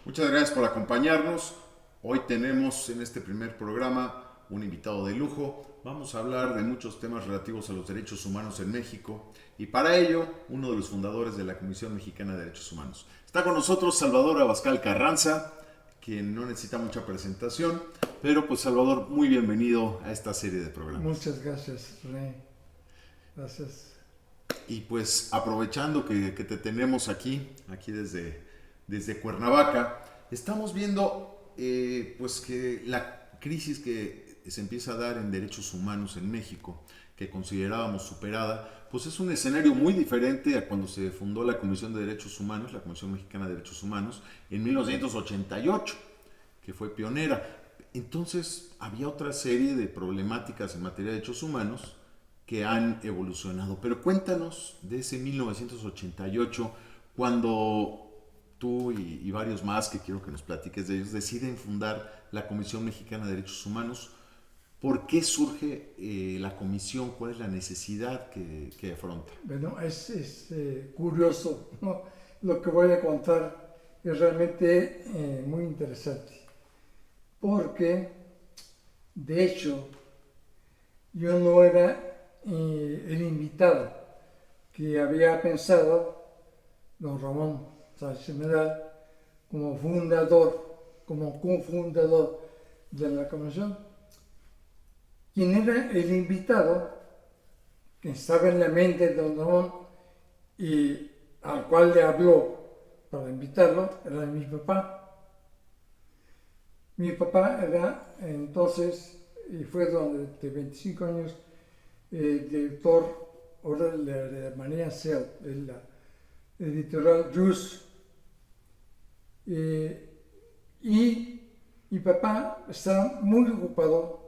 Muchas gracias por acompañarnos. Hoy tenemos en este primer programa un invitado de lujo. Vamos a hablar de muchos temas relativos a los derechos humanos en México y para ello uno de los fundadores de la Comisión Mexicana de Derechos Humanos. Está con nosotros Salvador Abascal Carranza, quien no necesita mucha presentación, pero pues Salvador, muy bienvenido a esta serie de programas. Muchas gracias, René. Gracias. Y pues aprovechando que te tenemos aquí desde Cuernavaca, estamos viendo pues que la crisis que se empieza a dar en derechos humanos en México, que considerábamos superada, pues es un escenario muy diferente a cuando se fundó la Comisión de Derechos Humanos, la Comisión Mexicana de Derechos Humanos, en 1988, que fue pionera. Entonces había otra serie de problemáticas en materia de derechos humanos que han evolucionado. Pero cuéntanos de ese 1988, cuando tú y varios más, que quiero que nos platiques de ellos, deciden fundar la Comisión Mexicana de Derechos Humanos. ¿Por qué surge la comisión? ¿Cuál es la necesidad que afronta? Bueno, es curioso, ¿no? Lo que voy a contar es realmente muy interesante, porque de hecho yo no era el invitado que había pensado don Ramón Sánchez Medal como fundador, como cofundador de la comisión. Quien era el invitado, que estaba en la mente de don Ramón y al cual le habló para invitarlo, era mi papá. Mi papá era entonces, y fue durante 25 años, director ahora de la Manía Cell, de la editorial Jus. Y mi papá estaba muy ocupado,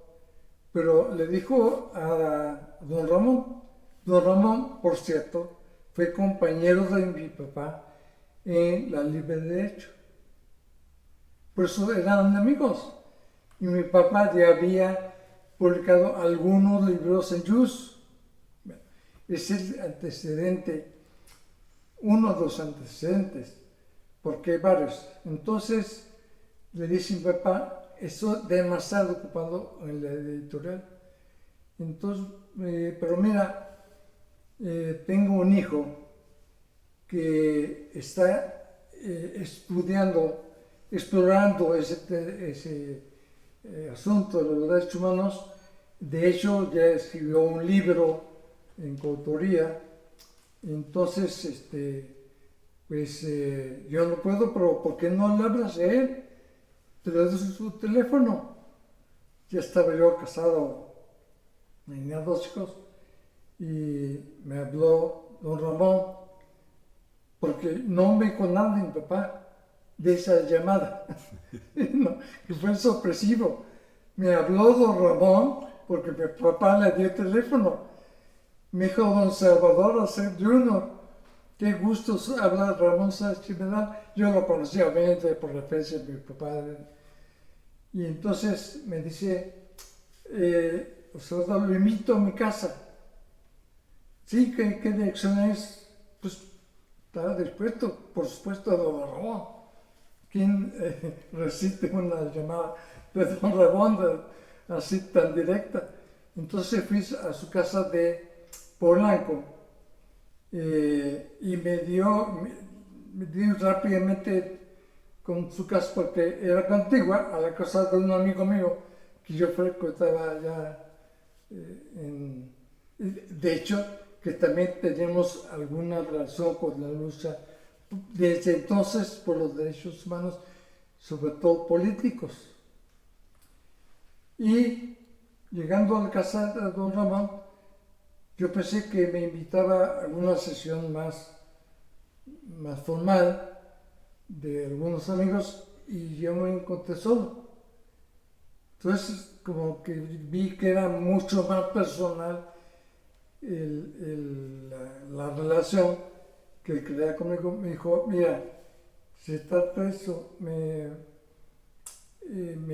pero le dijo a don Ramón. Don Ramón, por cierto, fue compañero de mi papá en la Libre Derecho. Por eso eran amigos. Y mi papá ya había publicado algunos libros en Jus. Es el antecedente, uno de los antecedentes, porque hay varios. Entonces le dice mi papá, estoy demasiado ocupado en la editorial. Entonces, pero mira, tengo un hijo que está explorando ese asunto de los derechos humanos. De hecho, ya escribió un libro en coautoría. Entonces, pues yo no puedo, pero ¿por qué no le hablas a él? Te le das su teléfono. Ya estaba yo casado, tenía 2 hijos, y me habló don Ramón, porque no me dijo nada mi papá de esa llamada, no, que fue sorpresivo. Me habló don Ramón porque mi papá le dio el teléfono. Me dijo don Salvador Acer Jr., qué gusto hablar Ramón Sánchez Medal. Yo lo conocía obviamente por referencia de mi papá. Y entonces me dice, Salvador, lo invito a mi casa. Sí, ¿qué dirección es? Pues estaba dispuesto, por supuesto, a don Ramón. ¿Quién recibe una llamada de don Ramón así tan directa? Entonces fui a su casa de Polanco y me dio rápidamente con su casa, porque era contigua a la casa de un amigo mío que yo frecuentaba allá. De hecho, que también tenemos alguna relación con la lucha desde entonces por los derechos humanos, sobre todo políticos. Y llegando a la casa de don Ramón, yo pensé que me invitaba a una sesión más formal de algunos amigos, y yo me encontré solo. Entonces, como que vi que era mucho más personal la relación que crea conmigo. Me dijo, mira, se trata de eso, me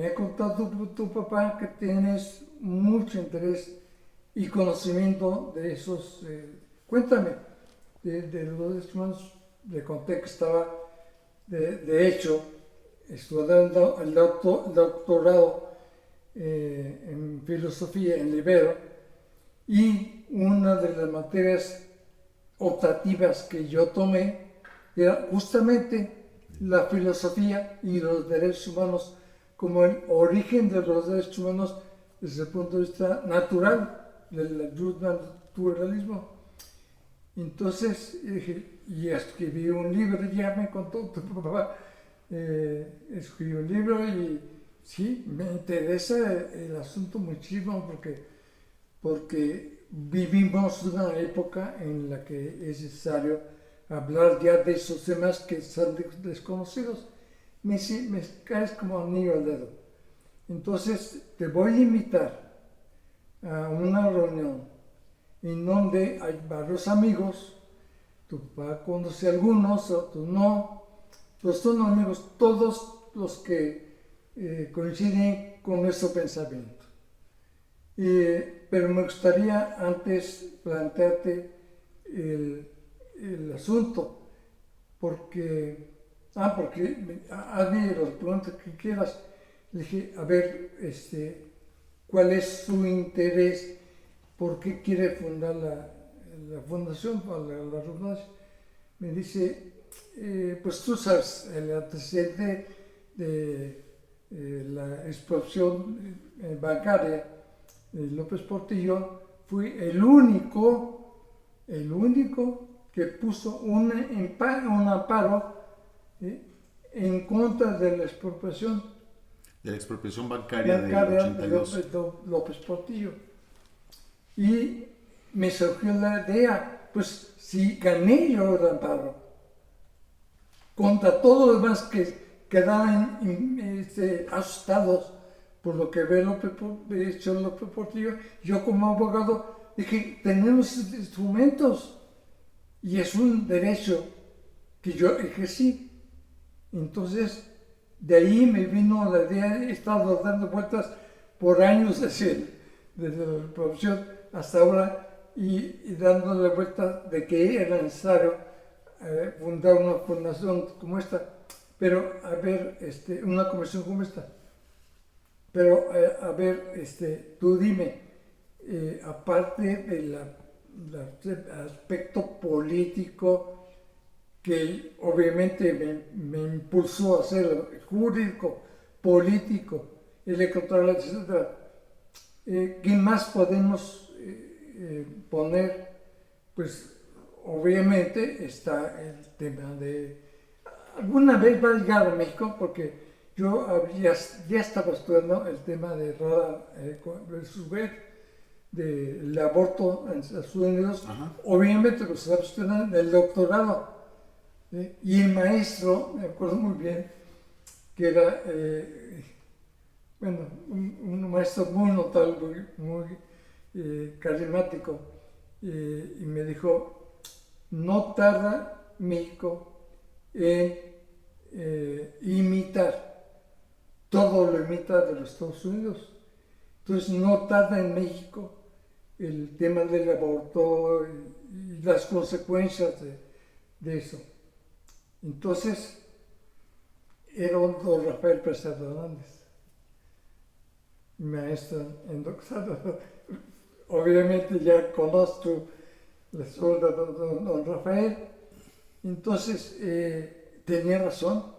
ha contado tu papá que tienes mucho interés y conocimiento de esos, cuéntame, de los derechos humanos. Le conté que estaba, de hecho, estudiando el doctorado en filosofía en Libero, y una de las materias optativas que yo tomé era justamente la filosofía y los derechos humanos como el origen de los derechos humanos desde el punto de vista natural, del naturalismo. Entonces dije, y escribí un libro, ya me contó tu papá, escribí un libro y sí, me interesa el asunto muchísimo porque vivimos una época en la que es necesario hablar ya de esos temas que son desconocidos. Me caes como anillo al dedo. Entonces te voy a invitar a una reunión en donde hay varios amigos, tu papá conoce a algunos, otros no, pues son amigos todos los que coinciden con nuestro pensamiento. Pero me gustaría antes plantearte el asunto, porque hazme las preguntas que quieras. Le dije, a ver, ¿cuál es su interés? ¿Por qué quiere fundar la fundación para la redundancia? Me dice, pues tú sabes, el antecedente de la explosión bancaria de López Portillo, fui el único que puso un amparo en contra de la expropiación. De la expropiación bancaria del 82. De López Portillo. Y me surgió la idea, pues si gané yo el amparo, contra todos los demás que quedaban asustados por lo que había hecho López Portillo, yo como abogado dije, tenemos instrumentos y es un derecho que yo ejercí. Entonces, de ahí me vino la idea, he estado dando vueltas por años desde la profesión hasta ahora y dándole vueltas de que era necesario fundar una fundación como esta, pero a ver, una comisión como esta. Pero a ver, tú dime, aparte del aspecto político que obviamente me impulsó a hacerlo, jurídico, político, electoral, etc., ¿qué más podemos poner? Pues obviamente está el tema de... Alguna vez va a llegar a México porque yo ya estaba estudiando el tema de Roe versus Wade, del aborto en Estados Unidos. Ajá. Obviamente lo estaba estudiando en el doctorado. Y el maestro, me acuerdo muy bien, que era un maestro muy notable, muy carismático, y me dijo, no tarda México en imitar, todo lo imita de los Estados Unidos. Entonces no tarda en México el tema del aborto y las consecuencias de eso. Entonces, era don Rafael Preciado Hernández, maestro en doctorado. Obviamente ya conozco la obra de don Rafael. Entonces, tenía razón.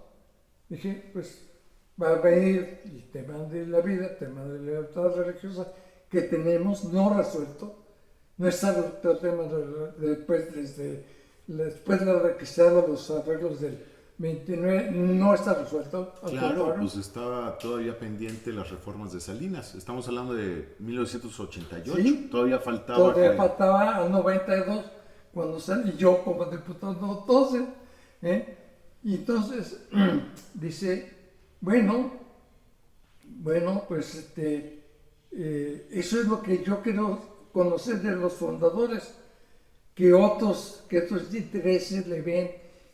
Dije, pues va a venir el tema de la vida, el tema de la libertad religiosa que tenemos no resuelto. No está resuelto el tema después de la que se hagan los arreglos del 29, no está resuelto. Claro, pues estaba todavía pendiente las reformas de Salinas. Estamos hablando de 1988. ¿Sí? Todavía faltaba. Faltaba al 92 cuando salí yo como diputado 12. Y entonces dice, bueno, pues eso es lo que yo quiero conocer de los fundadores, que otros intereses le ven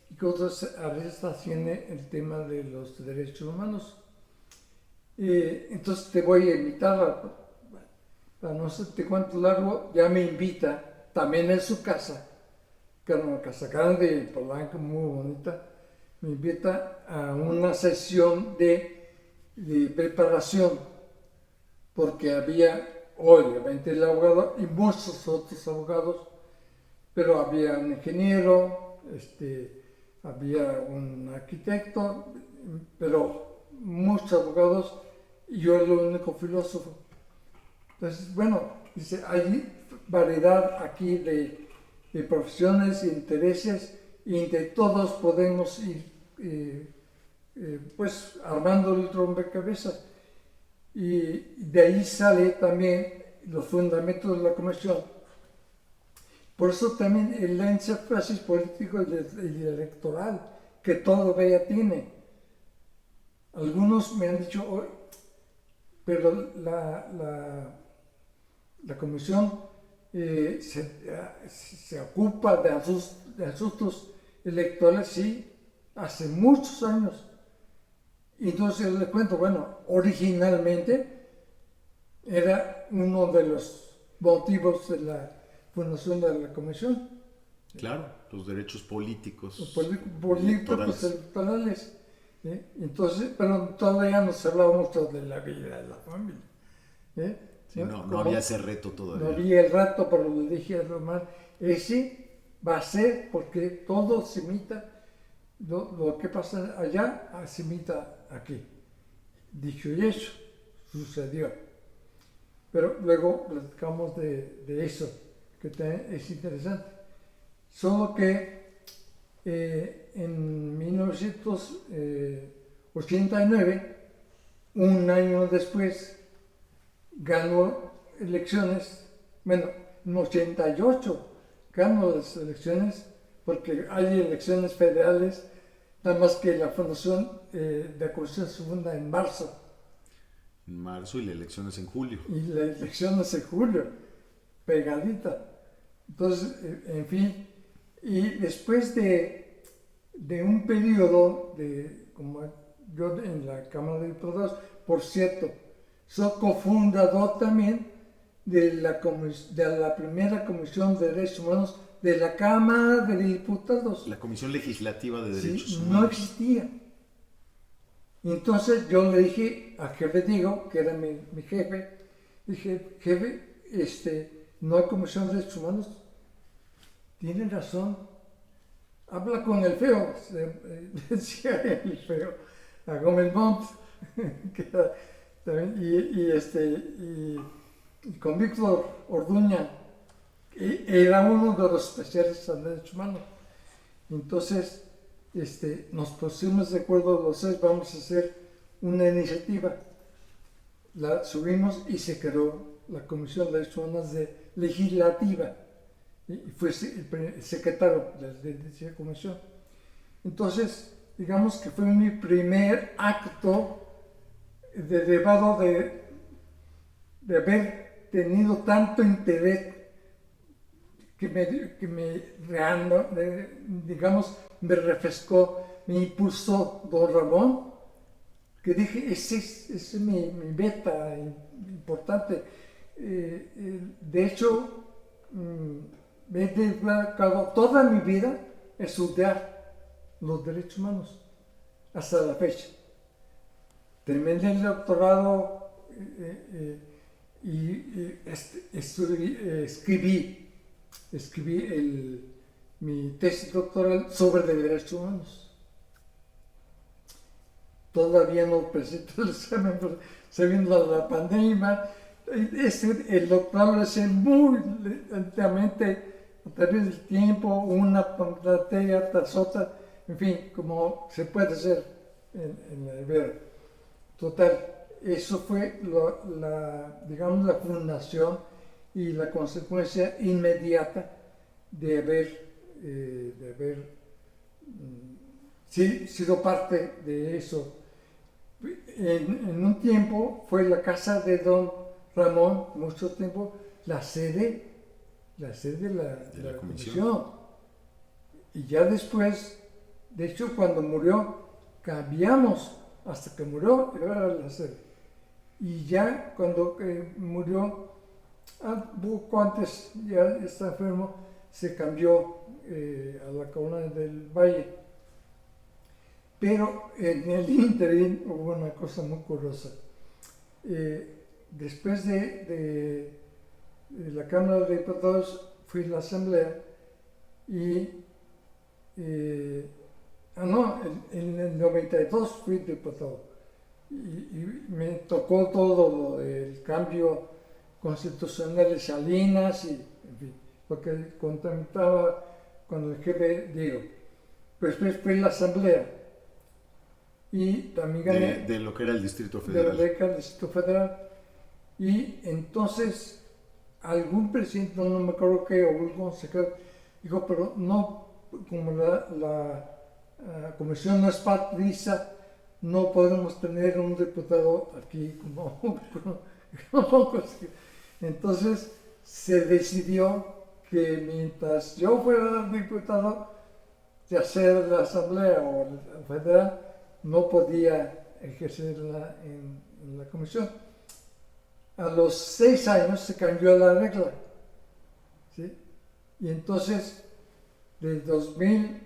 y que otros aristas tiene el tema de los derechos humanos. Entonces te voy a invitar, para no hacerte cuento largo, ya me invita también en su casa, que era una casa grande, Polanco, muy bonita, me invita a una sesión de preparación, porque había, obviamente, el abogado y muchos otros abogados, pero había un ingeniero, había un arquitecto, pero muchos abogados y yo el único filósofo. Entonces, bueno, dice, hay variedad aquí de profesiones, intereses, y entre todos podemos ir pues armando el rompecabezas. Y de ahí sale también los fundamentos de la comisión. Por eso también el énfasis político y electoral que todavía tiene. Algunos me han dicho, "Oh, pero la comisión se ocupa de asuntos electorales, sí, hace muchos años". Y entonces les cuento, bueno, originalmente era uno de los motivos de la fundación de la comisión. Claro, los derechos políticos, Los políticos electorales. Entonces, pero todavía no se hablaba mucho de la vida de la familia. Sí, no había ese reto todavía. No había el reto, pero le dije a Román, ese va a ser porque todo se imita, lo que pasa allá se imita aquí. Dicho y hecho, sucedió. Pero luego platicamos de eso, que es interesante. Solo que en 1989, un año después, ganó elecciones, bueno, en 88 ganó las elecciones, porque hay elecciones federales, nada más que la fundación de la comisión se funda en marzo. En marzo y la elección es en julio. Y la elección es en julio, pegadita. Entonces, en fin, y después de un periodo como yo en la Cámara de Diputados, por cierto, soy cofundador también de la primera Comisión de Derechos Humanos de la Cámara de Diputados. La Comisión Legislativa de Derechos Sí, Humanos. no existía. Y entonces yo le dije al jefe Diego, que era mi jefe, dije, jefe, no hay Comisión de Derechos Humanos. Tiene razón. Habla con el feo, decía el feo, a Gómez Montt, y con Víctor Orduña, era uno de los especialistas en derechos humanos. Entonces, nos pusimos de acuerdo los seis, vamos a hacer una iniciativa. La subimos y se creó la Comisión de Derechos Humanos Legislativa. Y fue el secretario de dicha comisión. Entonces, digamos que fue mi primer acto derivado de haber tenido tanto interés que me refrescó, me impulsó don Ramón, que dije, ese es mi meta importante. De hecho, me he dedicado toda mi vida a estudiar los derechos humanos, hasta la fecha. Terminé el doctorado y escribí mi tesis doctoral sobre derechos humanos. Todavía no presento el examen, pero se vino la pandemia. El doctorado lo hice muy lentamente, a través del tiempo, una materia tras otra, en fin, como se puede hacer en el ver. Total, eso fue la fundación y la consecuencia inmediata de haber sido parte de eso. En un tiempo fue la casa de don Ramón, mucho tiempo, la sede de la comisión. Y ya después, de hecho, cuando murió, cambiamos hasta que murió, era la sede. Y ya cuando murió, poco antes, ya está enfermo, se cambió a la Comuna del Valle. Pero en el ínterin hubo una cosa muy curiosa. Después de la Cámara de Diputados fui a la Asamblea y en el 92 fui diputado y me tocó todo lo del cambio constitucional de Salinas y en fin, lo que contentaba con el jefe Diego. Pues después fui a la Asamblea y también gané de lo que era el Distrito de Federal. la beca del Distrito Federal. Y entonces algún presidente, no me acuerdo qué, o algún consejero, dijo, pero no, como la comisión no es partidista, no podemos tener un diputado aquí como entonces se decidió que mientras yo fuera diputado, ya sea de la Asamblea o federal, no podía ejercerla en la comisión. A los 6 años se cambió la regla, ¿sí? Y entonces, de 2000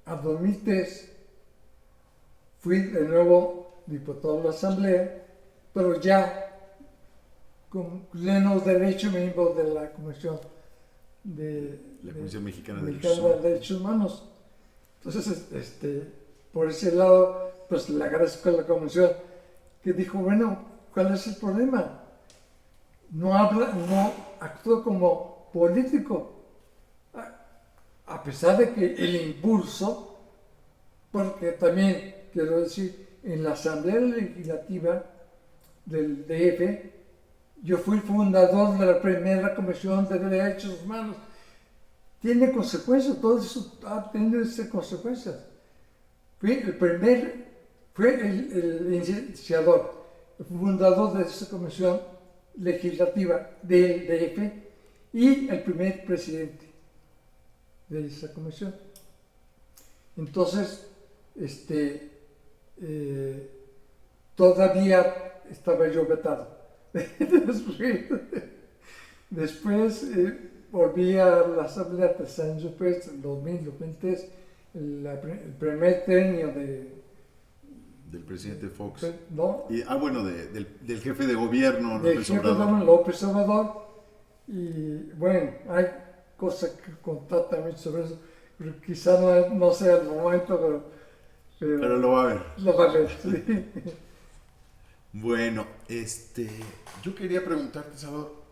a 2003, fui de nuevo diputado de la Asamblea, pero ya con pleno derecho miembro de la Comisión La Comisión Mexicana de Derechos Humanos. Entonces, por ese lado, pues le agradezco a la Comisión que dijo, bueno, ¿cuál es el problema? No actúa como político, a pesar de que el impulso, porque también, quiero decir, en la Asamblea Legislativa del DF, yo fui fundador de la primera Comisión de Derechos Humanos. Tiene consecuencias, todo eso tiene consecuencias. Fue el iniciador, el fundador de esa comisión legislativa del DF y el primer presidente de esa comisión. Entonces, todavía estaba yo vetado. Después volví a la Asamblea 3 años después, en 2003, el primer tenio del presidente Fox. ¿No? Bueno, del jefe de gobierno, López Obrador. López Obrador. Y bueno, hay cosas que contar también sobre eso, pero quizá no sea el momento, pero lo va a ver. Lo va a ver, sí. Bueno, yo quería preguntarte, Salvador,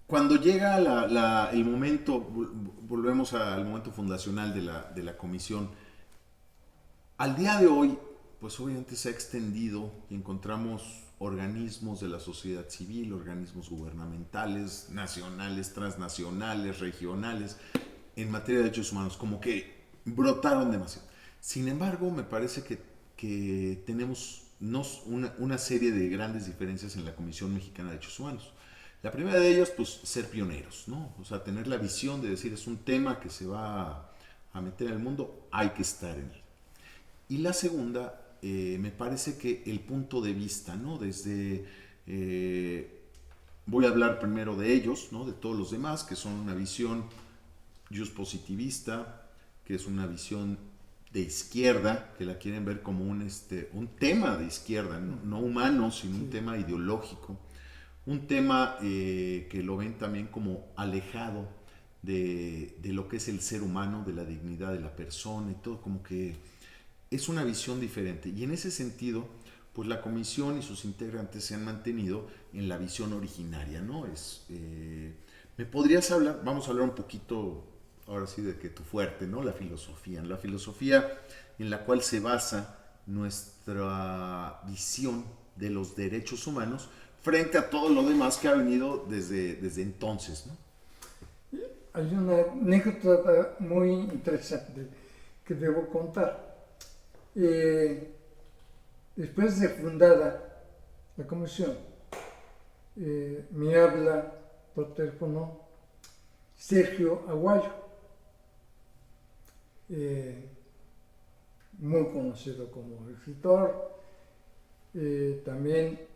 cuando llega el momento, volvemos al momento fundacional de la comisión, al día de hoy, pues obviamente se ha extendido y encontramos organismos de la sociedad civil, organismos gubernamentales, nacionales, transnacionales, regionales, en materia de derechos humanos, como que brotaron demasiado. Sin embargo, me parece que tenemos una serie de grandes diferencias en la Comisión Mexicana de Derechos Humanos. La primera de ellas, pues, ser pioneros, ¿no? O sea, tener la visión de decir, es un tema que se va a meter al mundo, hay que estar en él. Y la segunda, me parece que el punto de vista, ¿no? Desde, voy a hablar primero de ellos, ¿no? De todos los demás, que son una visión positivista, que es una visión de izquierda, que la quieren ver como un tema de izquierda, no humano, sino un tema ideológico. Un tema que lo ven también como alejado de lo que es el ser humano, de la dignidad de la persona y todo, como que es una visión diferente. Y en ese sentido, pues la comisión y sus integrantes se han mantenido en la visión originaria, ¿no? ¿Me podrías hablar? Vamos a hablar un poquito, ahora sí, de que tu fuerte, ¿no? La filosofía en la cual se basa nuestra visión de los derechos humanos frente a todo lo demás que ha venido desde entonces, ¿no? Hay una anécdota muy interesante que debo contar. Después de fundada la comisión, me habla por teléfono Sergio Aguayo, muy conocido como escritor, también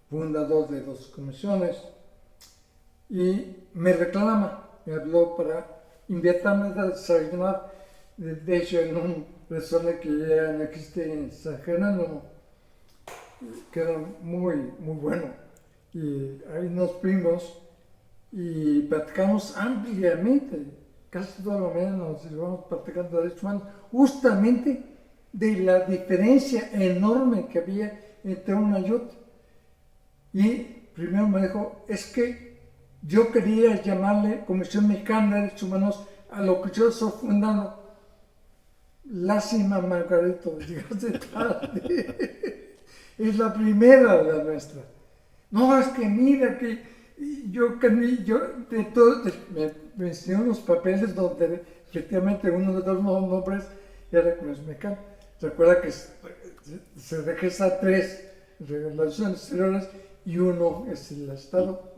fundador de 2 comisiones, y me habló para invitarme a desayunar, de hecho en un restaurante que ya no existe en San Jerónimo, que era muy, muy bueno. Y ahí nos vimos y platicamos ampliamente, casi toda la mañana nos llevamos platicando de derechos humanos, justamente de la diferencia enorme que había entre una y otra. Y primero me dijo, es que yo quería llamarle Comisión Mexicana de Derechos Humanos a lo que yo estoy fundando. Lástima, Margarito, llegaste tarde. Es la primera de la nuestra. No, es que mira que yo de todo, me enseñó unos papeles donde efectivamente uno de los nombres era Comisión Mexicana. Recuerda que se registra 3 relaciones exteriores y uno es el Estado,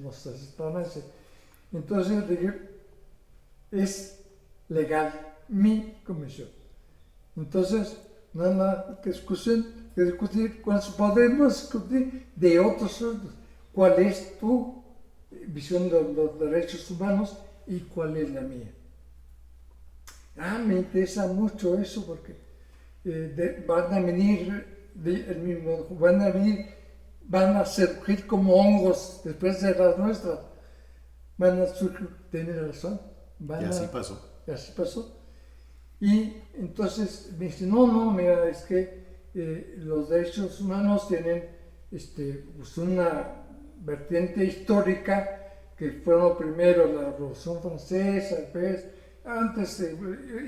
los estadounidenses. Entonces dije, es legal mi comisión. Entonces, no hay nada que discutir, podemos discutir de otros asuntos. ¿Cuál es tu visión de los derechos humanos y cuál es la mía? Me interesa mucho eso porque van a surgir como hongos después de las nuestras. Van a surgir, tienes razón. Y así pasó. Y así pasó. Y entonces me dice, no, mira, es que los derechos humanos tienen pues una vertiente histórica que fueron primero la Revolución Francesa, pues, antes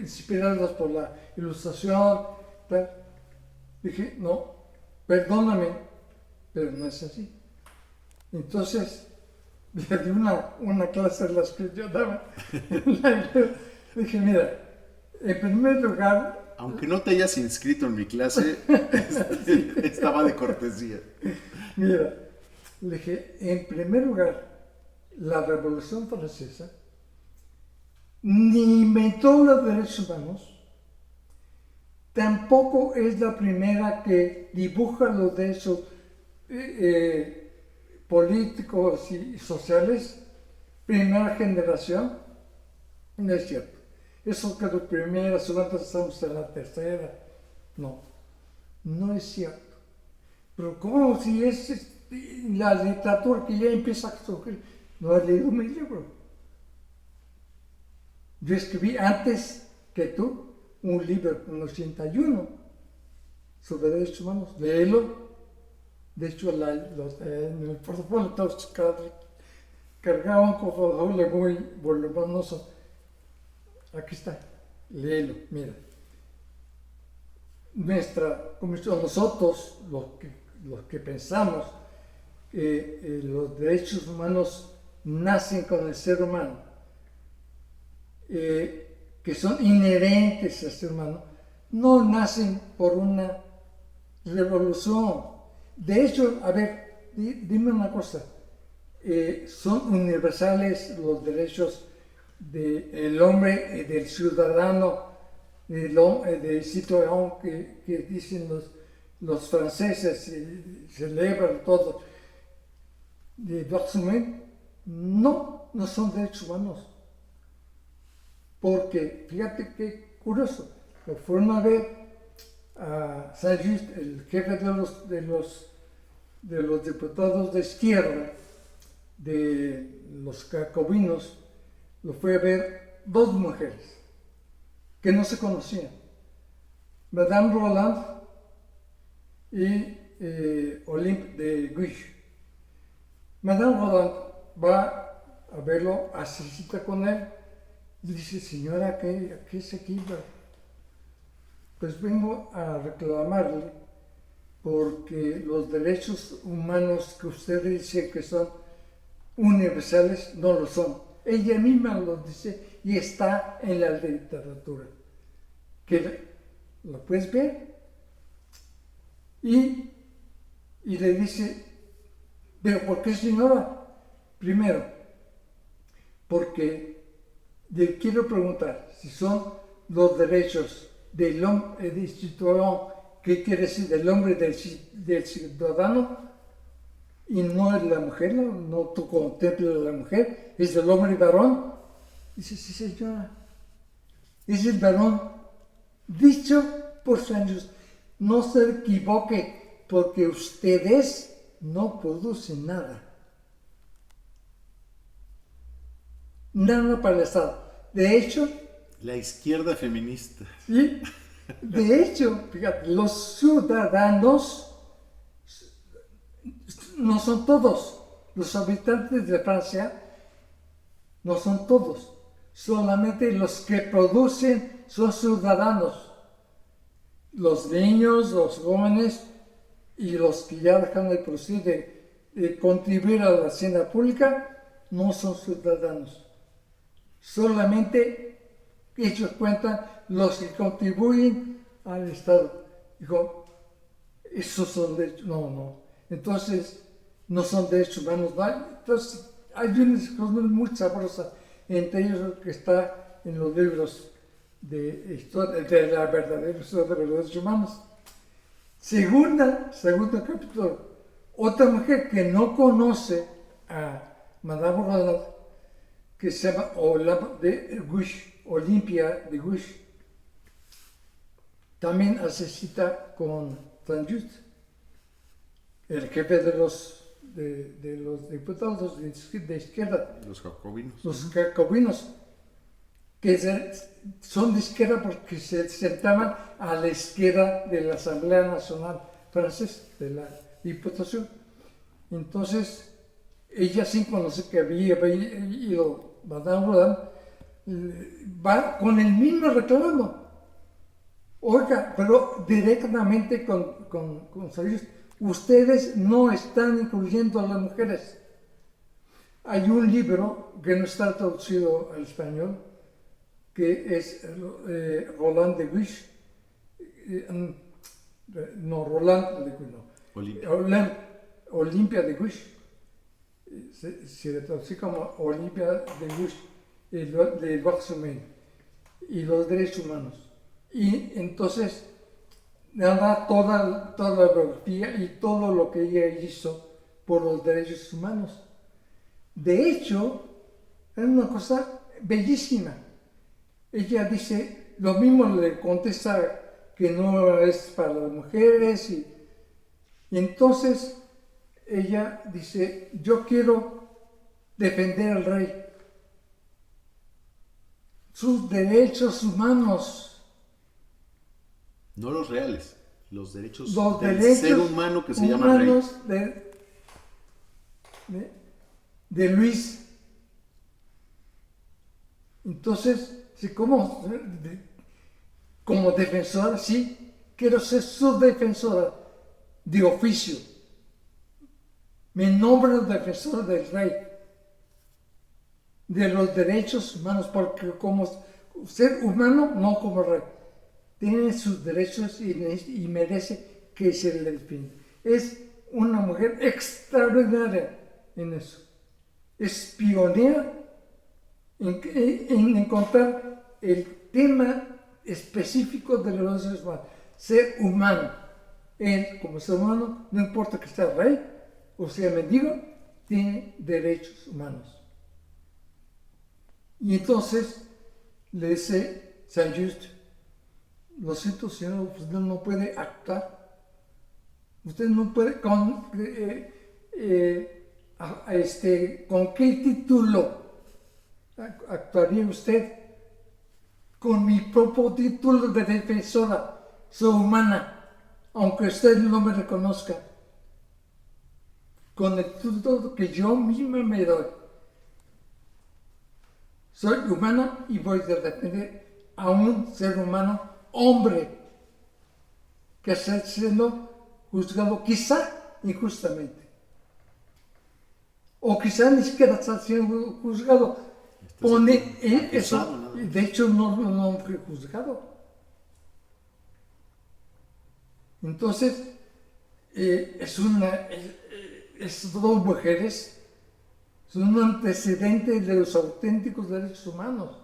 inspirados por la Ilustración, tal. Dije, no, perdóname, pero no es así. Entonces, le di una clase de las que yo daba. Dije, mira, en primer lugar... Aunque no te hayas inscrito en mi clase, estaba de cortesía. Mira, le dije, en primer lugar, la Revolución Francesa ni inventó los derechos humanos, tampoco es la primera que dibuja los derechos políticos y sociales, primera generación, no es cierto. Eso que la primera, segunda, estamos en la tercera. No es cierto. Pero ¿cómo si es la literatura que ya empieza a surgir? No has leído mi libro. Yo escribí antes que tú un libro en el 81 sobre derechos humanos. Léelo. De hecho, en el portafolio todos cargaban con portafolio muy voluminoso. Aquí está, léelo, mira. Nuestra comisión, nosotros, los que pensamos que los derechos humanos nacen con el ser humano, que son inherentes al ser humano, no nacen por una revolución. De hecho, a ver, dime una cosa, son universales los derechos del hombre, del ciudadano, del citoyen que dicen los franceses, celebran todo, de droits humains. No son derechos humanos. Porque, fíjate qué curioso, lo fueron a ver a Saint-Just, el jefe de los diputados de izquierda, de los jacobinos, lo fue a ver 2 mujeres que no se conocían, Madame Roland y Olympe de Gouges. Madame Roland va a verlo, hace cita con él, y dice, señora, ¿qué es aquí? Pues vengo a reclamarle porque los derechos humanos que usted dice que son universales no lo son. Ella misma lo dice y está en la literatura. Que lo puedes ver. Y le dice, ¿pero por qué, señora? Primero, porque le quiero preguntar si son los derechos del hombre, del ciudadano, ¿qué quiere decir del hombre, del ciudadano? Y no es la mujer, no tú contemplas a la mujer, es el hombre varón. Dice, sí señora, es el varón dicho por San Just. No se equivoque, porque ustedes no producen nada. Nada para el Estado. De hecho, La izquierda feminista. ¿sí? De hecho, fíjate, los ciudadanos no son todos. Los habitantes de Francia no son todos. Solamente los que producen son ciudadanos. Los niños, los jóvenes y los que ya dejan de producir, de contribuir a la hacienda pública, no son ciudadanos. Solamente ellos cuentan los que contribuyen al Estado. Digo, esos son derechos. No. Entonces, no son derechos humanos. ¿No? Entonces, hay una discusión muy sabrosa entre ellos lo que está en los libros de historia, de la verdadera historia de los derechos humanos. Segundo capítulo. Otra mujer que no conoce a Madame Roland, que se llama Olimpia de Gouges, también hace cita con Saint-Just, el jefe de los diputados de izquierda, Los jacobinos. los jacobinos, que son de izquierda porque se sentaban a la izquierda de la Asamblea Nacional Francesa, de la Diputación. Entonces, ella sin conocer que había ido Madame Roland, va con el mismo reclamo. Oiga, pero directamente con Saint-Just, ustedes no están incluyendo a las mujeres. Hay un libro que no está traducido al español, que es Roland de Guiche, Olimpia de Guiche, se le traduce como Olimpia de Guiche, de Baxumen, y los derechos humanos. Y entonces da toda la biografía y todo lo que ella hizo por los derechos humanos. De hecho, es una cosa bellísima. Ella dice, lo mismo le contesta que no es para las mujeres y entonces ella dice, yo quiero defender al rey, sus derechos humanos. No los reales, los derechos del ser humano que se llama rey. De Luis. Entonces, como defensora, sí, quiero ser su defensora de oficio. Me nombro defensora del rey, de los derechos humanos, porque como ser humano, no como rey, tiene sus derechos y merece que se le defienda. Es una mujer extraordinaria en eso. Es pionera en encontrar el tema específico de los derechos humanos. Ser humano. Él, como ser humano, no importa que sea rey o sea mendigo, tiene derechos humanos. Y entonces le dice Saint-Just, lo siento, señor, usted no puede actuar. Usted no puede ¿con qué título actuaría usted? Con mi propio título de defensora, soy humana, aunque usted no me reconozca. Con el título que yo misma me doy. Soy humana y voy a defender a un ser humano, hombre, que está siendo juzgado quizá injustamente. O quizá ni siquiera está siendo juzgado. Pone eso, de hecho no fue juzgado. Entonces, es dos mujeres, es un antecedente de los auténticos derechos humanos.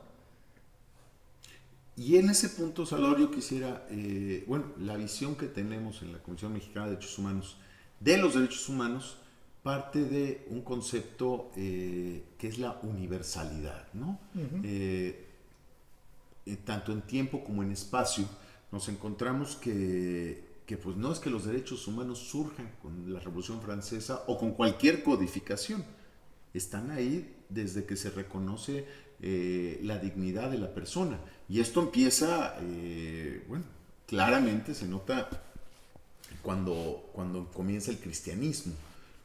Y en ese punto, Salvador, yo quisiera, la visión que tenemos en la Comisión Mexicana de Derechos Humanos de los derechos humanos, parte de un concepto que es la universalidad, ¿no? Tanto en tiempo como en espacio, nos encontramos que pues no es que los derechos humanos surjan con la Revolución Francesa o con cualquier codificación. Están ahí desde que se reconoce la dignidad de la persona. Y esto empieza, bueno, claramente se nota cuando comienza el cristianismo,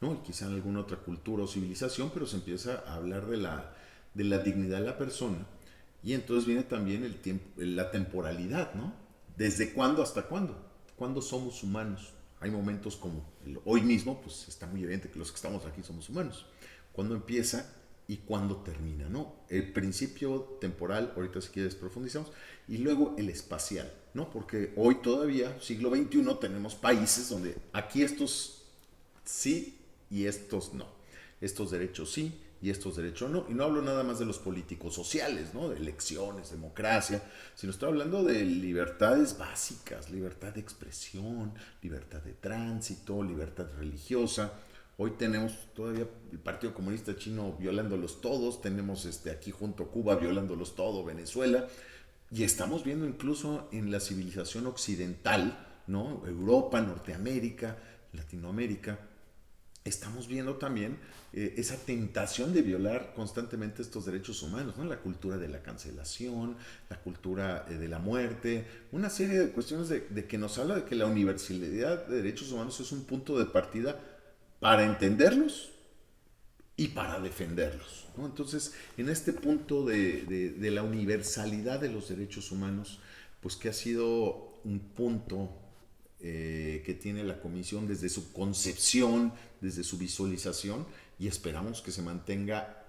¿no? Y quizá en alguna otra cultura o civilización, pero se empieza a hablar de la dignidad de la persona. Y entonces viene también el tiempo, la temporalidad, ¿no? ¿Desde cuándo hasta cuándo? ¿Cuándo somos humanos? Hay momentos como hoy mismo, pues está muy evidente que los que estamos aquí somos humanos. ¿Cuándo empieza y cuándo termina, ¿no? El principio temporal, ahorita si quieres profundizamos, y luego el espacial, ¿no? Porque hoy todavía, siglo XXI, tenemos países donde aquí estos sí y estos no. Estos derechos sí y estos derechos no. Y no hablo nada más de los políticos sociales, ¿no? De elecciones, democracia, sino estoy hablando de libertades básicas, libertad de expresión, libertad de tránsito, libertad religiosa. Hoy tenemos todavía el Partido Comunista Chino violándolos todos, tenemos aquí junto a Cuba violándolos todo, Venezuela, y estamos viendo incluso en la civilización occidental, ¿no? Europa, Norteamérica, Latinoamérica, estamos viendo también esa tentación de violar constantemente estos derechos humanos, ¿no? La cultura de la cancelación, la cultura de la muerte, una serie de cuestiones de que nos habla de que la universalidad de derechos humanos es un punto de partida para entenderlos y para defenderlos, ¿no? Entonces, en este punto de la universalidad de los derechos humanos, pues que ha sido un punto que tiene la comisión desde su concepción, desde su visualización, y esperamos que se mantenga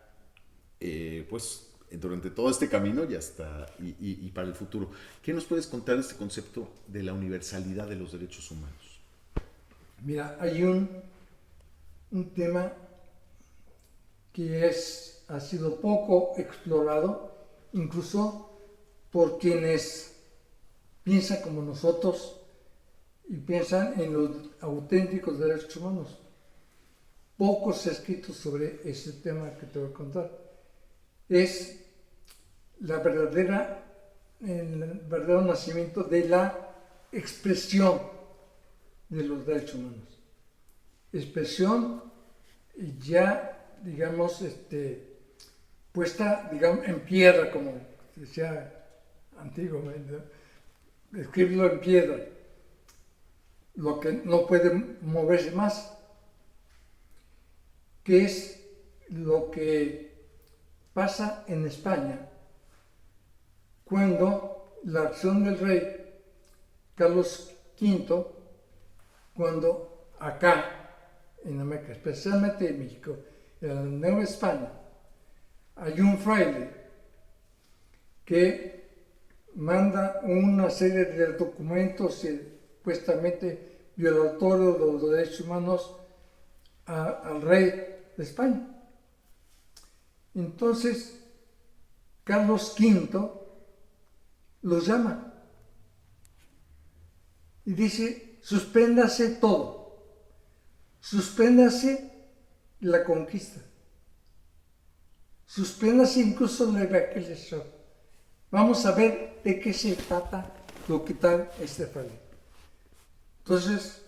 pues durante todo este camino y hasta y para el futuro. ¿Qué nos puedes contar de este concepto de la universalidad de los derechos humanos? Mira, hay un tema que ha sido poco explorado, incluso por quienes piensan como nosotros y piensan en los auténticos derechos humanos. Poco se ha escrito sobre ese tema que te voy a contar. Es el verdadero nacimiento de la expresión de los derechos humanos. Expresión ya, digamos, puesta, digamos, en piedra, como decía antiguamente, escribirlo en piedra, lo que no puede moverse más, que es lo que pasa en España cuando la acción del rey Carlos V, cuando acá, en América, especialmente en México, en la Nueva España, hay un fraile que manda una serie de documentos supuestamente violatorios de los derechos humanos al rey de España. Entonces, Carlos V los llama y dice: suspéndase todo, suspéndase la conquista, suspéndase incluso la evangelización. Vamos a ver de qué se trata lo que tal este fraile. Entonces,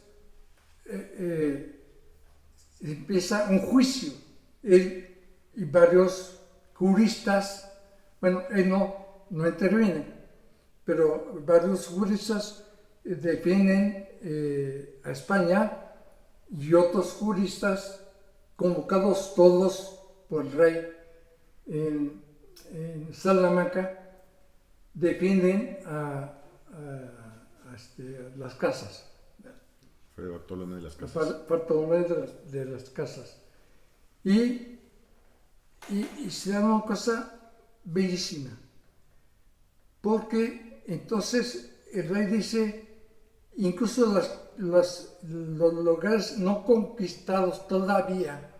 empieza un juicio. Él y varios juristas, bueno, él no interviene, pero varios juristas defienden a España, y otros juristas, convocados todos por el rey en Salamanca, defienden a las casas. Fray Bartolomé de las Casas. Bartolomé de las Casas. Y se da una cosa bellísima, porque entonces el rey dice, incluso los lugares no conquistados todavía,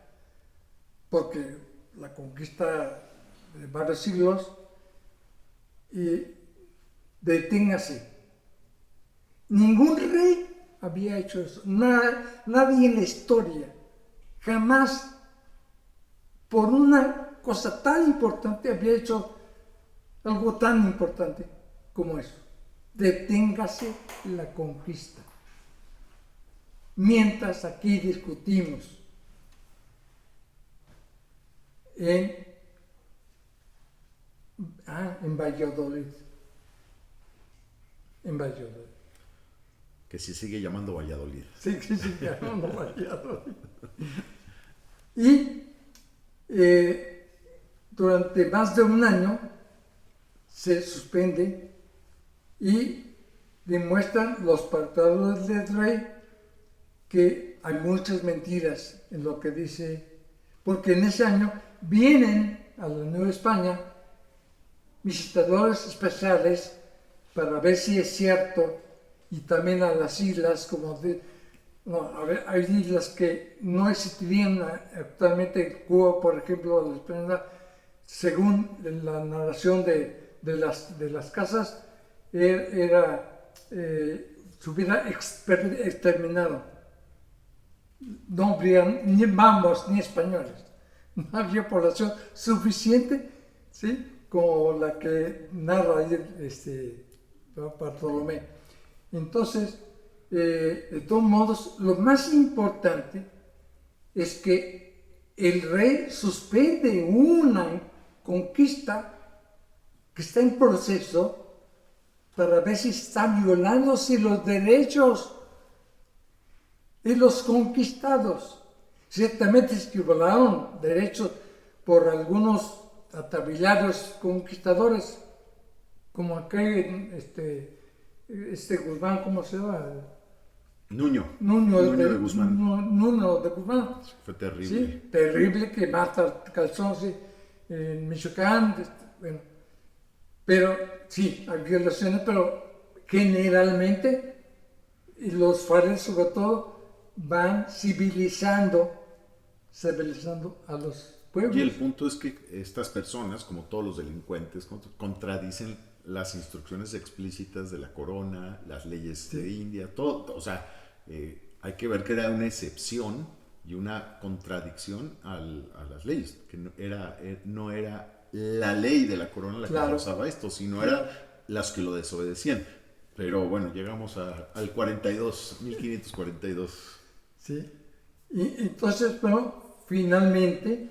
porque la conquista de varios siglos, y deténgase. Ningún rey había hecho eso, nadie en la historia jamás por una cosa tan importante había hecho algo tan importante como eso. Deténgase la conquista. Mientras aquí discutimos en Valladolid. En Valladolid. Que se sigue llamando Valladolid. Sí, que se llamando Valladolid. Y durante más de un año se suspende y demuestran los partidarios del rey que hay muchas mentiras en lo que dice, porque en ese año vienen a la Nueva España visitadores especiales para ver si es cierto, y también a las islas, hay islas que no existirían actualmente. Cuba, por ejemplo, la Española, según la narración de las casas, se hubiera exterminado. No habría ni mambos ni españoles. No había población suficiente, ¿sí?, como la que narra ahí Bartolomé. Entonces, de todos modos, lo más importante es que el rey suspende una conquista que está en proceso para ver si están violándose los derechos de los conquistados. Ciertamente es que violaron derechos por algunos atavilados conquistadores, como aquel, Guzmán, ¿cómo se llama? Nuño de Guzmán. Nuño de Guzmán. Fue terrible. Sí, terrible, que mata calzones en Michoacán. Bueno, pero sí, hay violaciones, pero generalmente los fares, sobre todo, van civilizando a los pueblos. Y el punto es que estas personas, como todos los delincuentes, contradicen las instrucciones explícitas de la corona, las leyes de India, todo. O sea, hay que ver que era una excepción y una contradicción a las leyes, que no era la ley de la corona la que causaba esto, sino eran las que lo desobedecían. Pero bueno, llegamos al 1542. Sí, y entonces, bueno, finalmente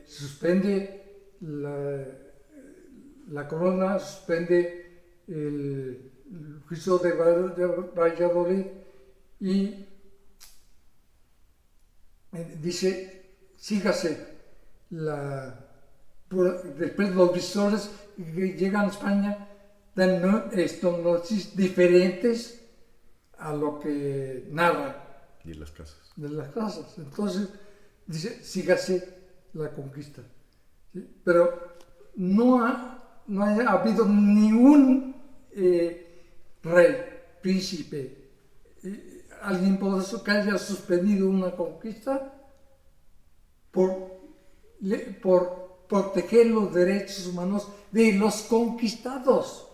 suspende la corona, suspende el juicio de Valladolid y dice, sígase después los visores que llegan a España dan noticias diferentes a lo que narra de las casas. Entonces dice, sígase la conquista. ¿Sí? Pero no ha habido ningún rey, príncipe, alguien poderoso que haya suspendido una conquista por proteger los derechos humanos de los conquistados.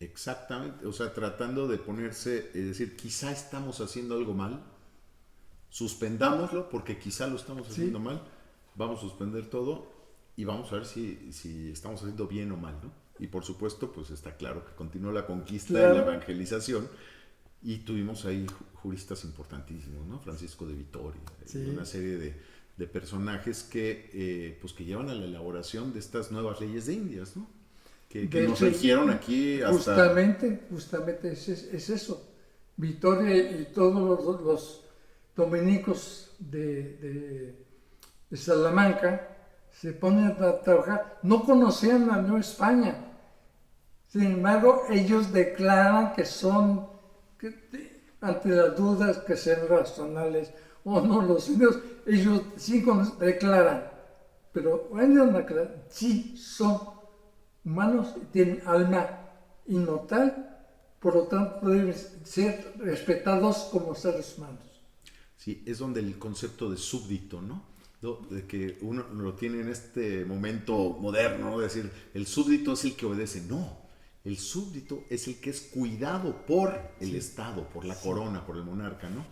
Exactamente, o sea, tratando de ponerse, es decir, quizá estamos haciendo algo mal, suspendámoslo porque quizá lo estamos haciendo mal, vamos a suspender todo y vamos a ver si estamos haciendo bien o mal, ¿no? Y por supuesto, pues está claro que continuó la conquista y la evangelización y tuvimos ahí juristas importantísimos, ¿no? Francisco de Vitoria, y una serie de personajes que llevan a la elaboración de estas nuevas leyes de Indias, ¿no? Que nos regieron aquí hasta... Justamente es eso. Vitoria y todos los dominicos de Salamanca se ponen a trabajar. No conocían la Nueva España. Sin embargo, ellos declaran que ante las dudas que sean racionales o no los indios, ellos sí declaran. Pero sí son humanos y tienen alma inmortal, por lo tanto deben ser respetados como seres humanos. Sí, es donde el concepto de súbdito, ¿no? De que uno lo tiene en este momento moderno, ¿no? De decir, el súbdito es el que obedece. No, el súbdito es el que es cuidado por el Estado, por la corona, por el monarca, ¿no?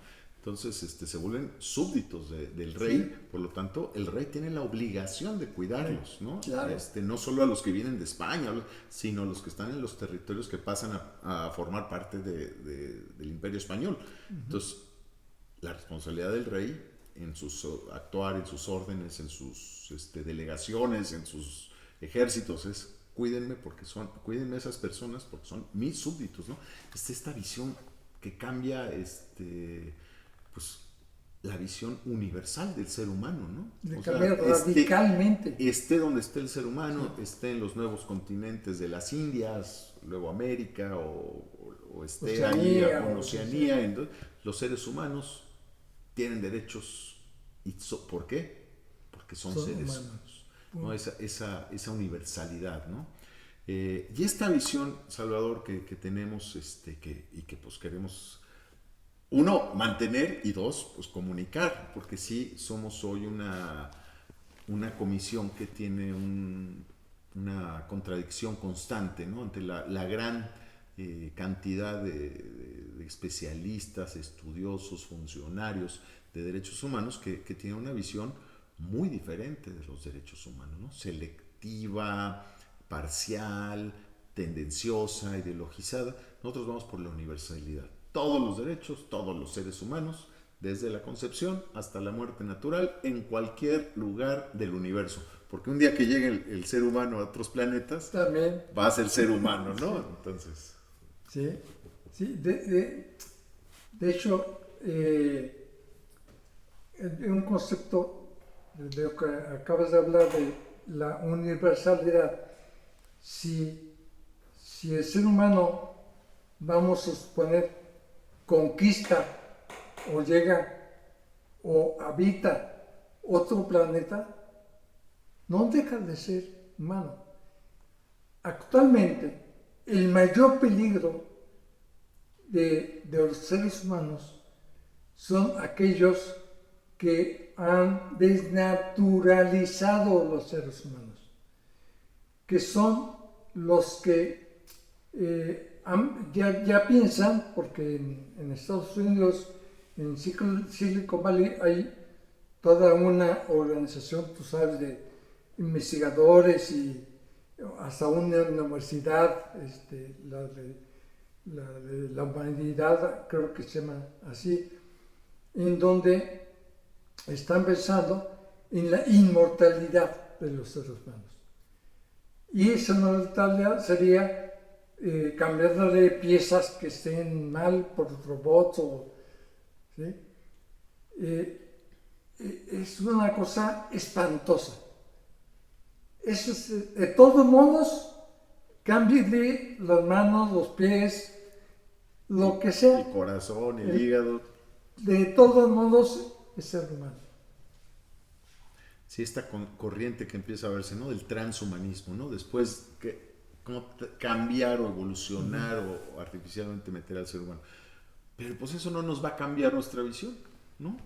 Entonces se vuelven súbditos del rey, Sí. por lo tanto el rey tiene la obligación de cuidarlos, ¿no? Claro. No solo a los que vienen de España, sino a los que están en los territorios que pasan a formar parte del Imperio Español. Entonces, la responsabilidad del rey en sus actuar, en sus órdenes, en sus delegaciones, en sus ejércitos es cuídenme a esas personas porque son mis súbditos, ¿no? Es esta visión que cambia pues la visión universal del ser humano, ¿no? De O sea, cambiar radicalmente. esté donde esté el ser humano, esté en los nuevos continentes de las Indias, luego América o esté ahí Oceanía, en o Oceanía, entonces, los seres humanos tienen derechos. ¿Por qué? Porque son seres humanos, ¿no? Esa universalidad, ¿no? Y esta visión, Salvador, que tenemos y que pues queremos, uno, mantener y dos, pues comunicar, porque sí somos hoy una comisión que tiene una contradicción constante, ¿no? Ante la gran cantidad de especialistas, estudiosos, funcionarios de derechos humanos que tienen una visión muy diferente de los derechos humanos, ¿no? Selectiva, parcial, tendenciosa, ideologizada. Nosotros vamos por la universalidad. Todos los derechos, todos los seres humanos, desde la concepción hasta la muerte natural, en cualquier lugar del universo. Porque un día que llegue el ser humano a otros planetas, También. va a ser ser humano, ¿no? Entonces. Sí, sí. De hecho, un concepto de lo que acabas de hablar de la universalidad. Si el ser humano, vamos a suponer, conquista o llega o habita otro planeta, no deja de ser humano. Actualmente, el mayor peligro de los seres humanos son aquellos que han desnaturalizado los seres humanos, que son los que ya piensan, porque en Estados Unidos, en Silicon Valley, hay toda una organización, tú sabes, de investigadores y hasta una universidad, la humanidad, creo que se llama así, en donde están pensando en la inmortalidad de los seres humanos. Y esa inmortalidad sería cambiarle piezas que estén mal por robots, ¿sí? Es una cosa espantosa. De todos modos, cámbiale las manos, los pies, lo que sea. El corazón, el hígado. De todos modos, es ser humano. Sí, esta corriente que empieza a verse, ¿no? Del transhumanismo, ¿no? Después, cómo cambiar o evolucionar o artificialmente meter al ser humano. Pero pues eso no nos va a cambiar nuestra visión, ¿no?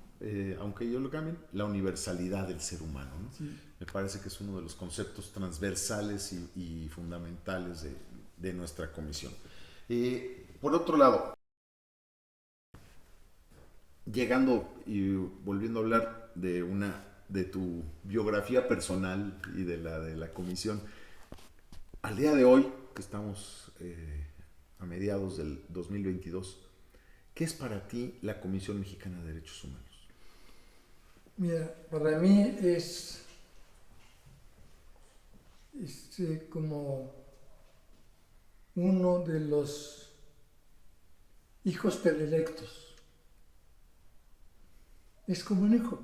Aunque ellos lo cambien, la universalidad del ser humano, ¿no? Sí. Me parece que es uno de los conceptos transversales y fundamentales de nuestra comisión. Por otro lado, llegando y volviendo a hablar de tu biografía personal y de la comisión, al día de hoy, que estamos a mediados del 2022, ¿qué es para ti la Comisión Mexicana de Derechos Humanos? Mira, para mí es como uno de los hijos predilectos. Es como un hijo,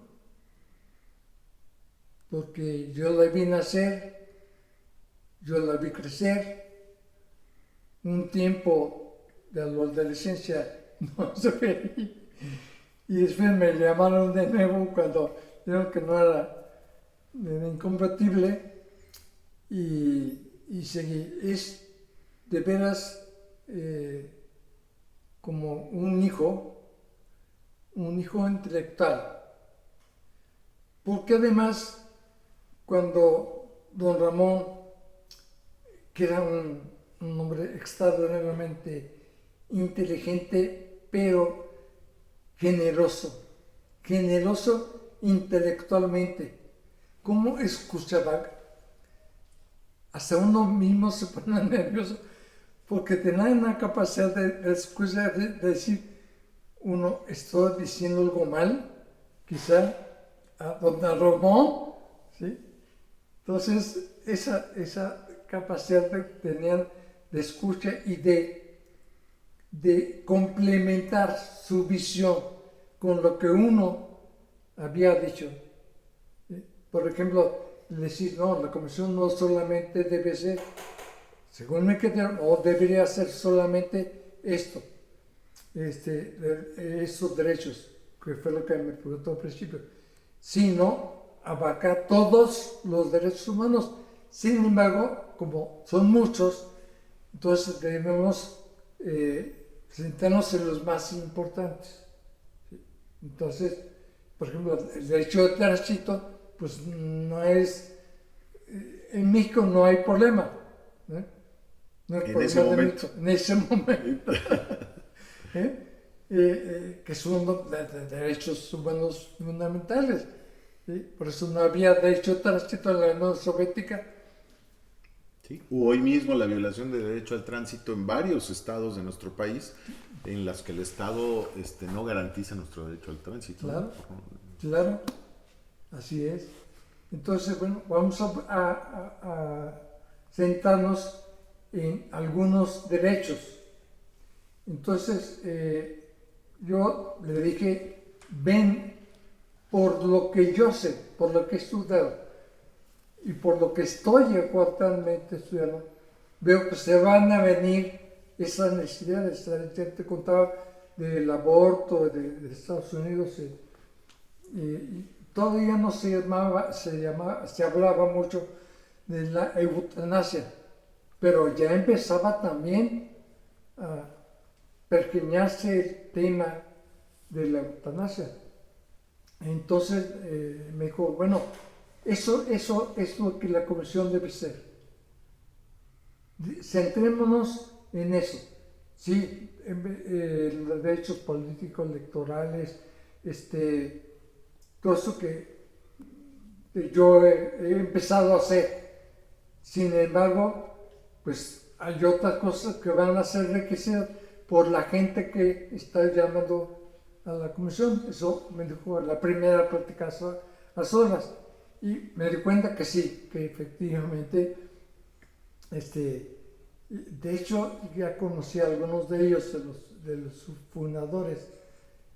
porque yo la vi nacer, yo la vi crecer, un tiempo de la adolescencia no se veía, y después me llamaron de nuevo cuando dijeron que no era incompatible, y seguí. Es de veras como un hijo intelectual, porque además cuando don Ramón, que era un hombre extraordinariamente inteligente, pero generoso intelectualmente. ¿Cómo escuchaba? Hasta uno mismo se pone nervioso porque tenía una capacidad de escuchar, de decir, uno, estoy diciendo algo mal, quizá a don Ramón, ¿sí? Entonces, esa capacidad que tenían de escucha y de complementar su visión con lo que uno había dicho. Por ejemplo, decir, no, la comisión no solamente debe ser, según mi criterio, no debería ser solamente esto, esos derechos, que fue lo que me preguntó al principio, sino abarcar todos los derechos humanos. Sin embargo, como son muchos, entonces debemos centrarnos en los más importantes. Entonces, por ejemplo, el derecho de tránsito, pues no es, en México no hay problema, ¿eh? No hay En problema ese momento. en ese momento. Que son de derechos humanos fundamentales. ¿Sí? Por eso no había derecho de tránsito en la Unión Soviética. Sí. Hoy mismo la violación de derecho al tránsito en varios estados de nuestro país, en las que el Estado no garantiza nuestro derecho al tránsito. Claro, ¿no? claro, así es. Entonces, bueno, vamos a centrarnos en algunos derechos. Entonces, yo le dije, ven por lo que yo sé, por lo que he estudiado y por lo que estoy actualmente estudiando, veo que se van a venir esas necesidades. Ya te contaba del aborto de Estados Unidos y todavía no se hablaba mucho de la eutanasia, pero ya empezaba también a pergeñarse el tema de la eutanasia. Entonces me dijo, bueno, eso es lo que la comisión debe ser. Centrémonos en eso. Sí, los derechos políticos, electorales, todo eso que yo he empezado a hacer. Sin embargo, pues hay otras cosas que van a ser requeridas por la gente que está llamando a la comisión. Eso me dijo en la primera plática a solas. Y me di cuenta que sí, que efectivamente, de hecho, ya conocí a algunos de ellos, de los fundadores,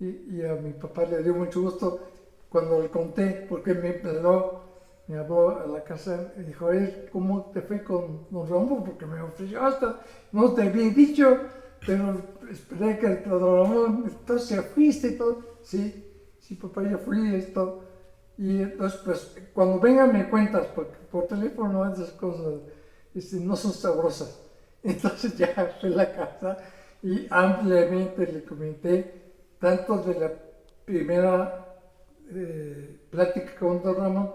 y a mi papá le dio mucho gusto cuando le conté, porque me habló a la casa y dijo, ¿cómo te fue con don Ramón? Porque me ofreció hasta, no te había dicho, pero esperé que don Ramón, entonces fuiste y todo. Sí, papá, ya fui esto. Y entonces, pues, cuando vengan me cuentas, porque por teléfono esas cosas no son sabrosas. Entonces ya fui a la casa y ampliamente le comenté, tanto de la primera plática con don Ramón,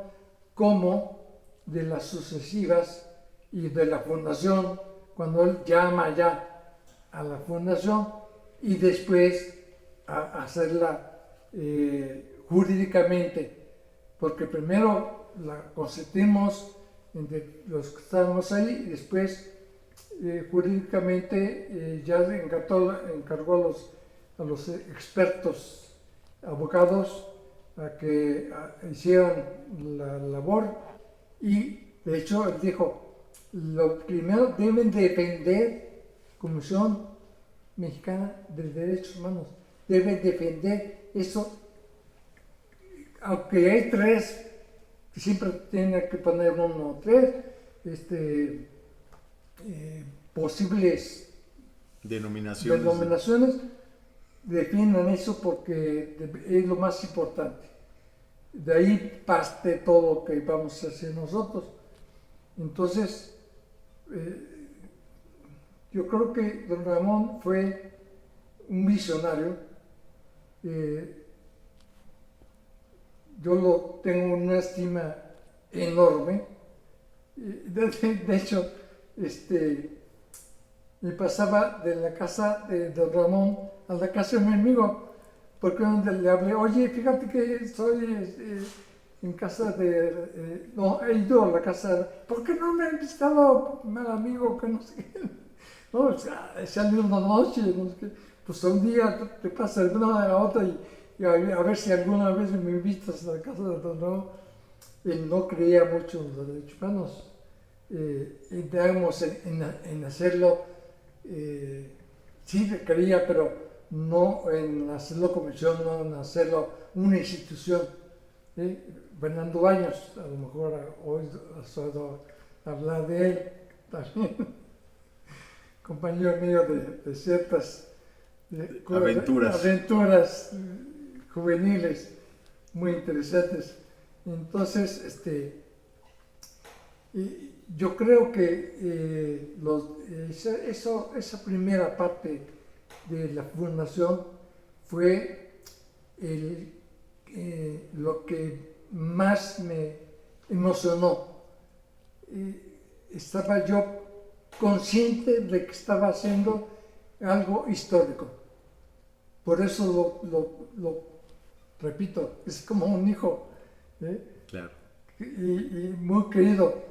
como de las sucesivas y de la fundación, cuando él llama ya a la fundación y después a hacerla jurídicamente, porque primero la consentimos entre los que estábamos ahí y después jurídicamente ya encargó a los expertos abogados a que hicieran la labor, y de hecho él dijo, lo primero deben defender Comisión Mexicana de Derechos Humanos, deben defender eso, aunque hay tres, que siempre tiene que poner uno o tres posibles denominaciones, defiendan eso porque es lo más importante. De ahí parte todo lo que vamos a hacer nosotros. Entonces, yo creo que don Ramón fue un visionario. Yo lo tengo una estima enorme. De hecho, me pasaba de la casa de don Ramón a la casa de mi amigo, porque le hablé, oye, fíjate que estoy en casa de, no, he ido a la casa, ¿por qué no me han visitado, mal amigo, que no sé qué? No, he salido una noche, no sé qué. Pues un día te pasa de una a otra y a ver si alguna vez me invitas a la casa de Don Raúl. Él no creía mucho en los derechos humanos. Intentamos en hacerlo, sí creía, pero no en hacerlo comisión, no en hacerlo una institución. Fernando Baños, a lo mejor hoy has oído hablar de él también, compañero mío de ciertas aventuras juveniles muy interesantes. Entonces, yo creo que esa primera parte de la fundación fue lo que más me emocionó. Estaba yo consciente de que estaba haciendo algo histórico. Por eso lo repito, es como un hijo. Claro. Y muy querido.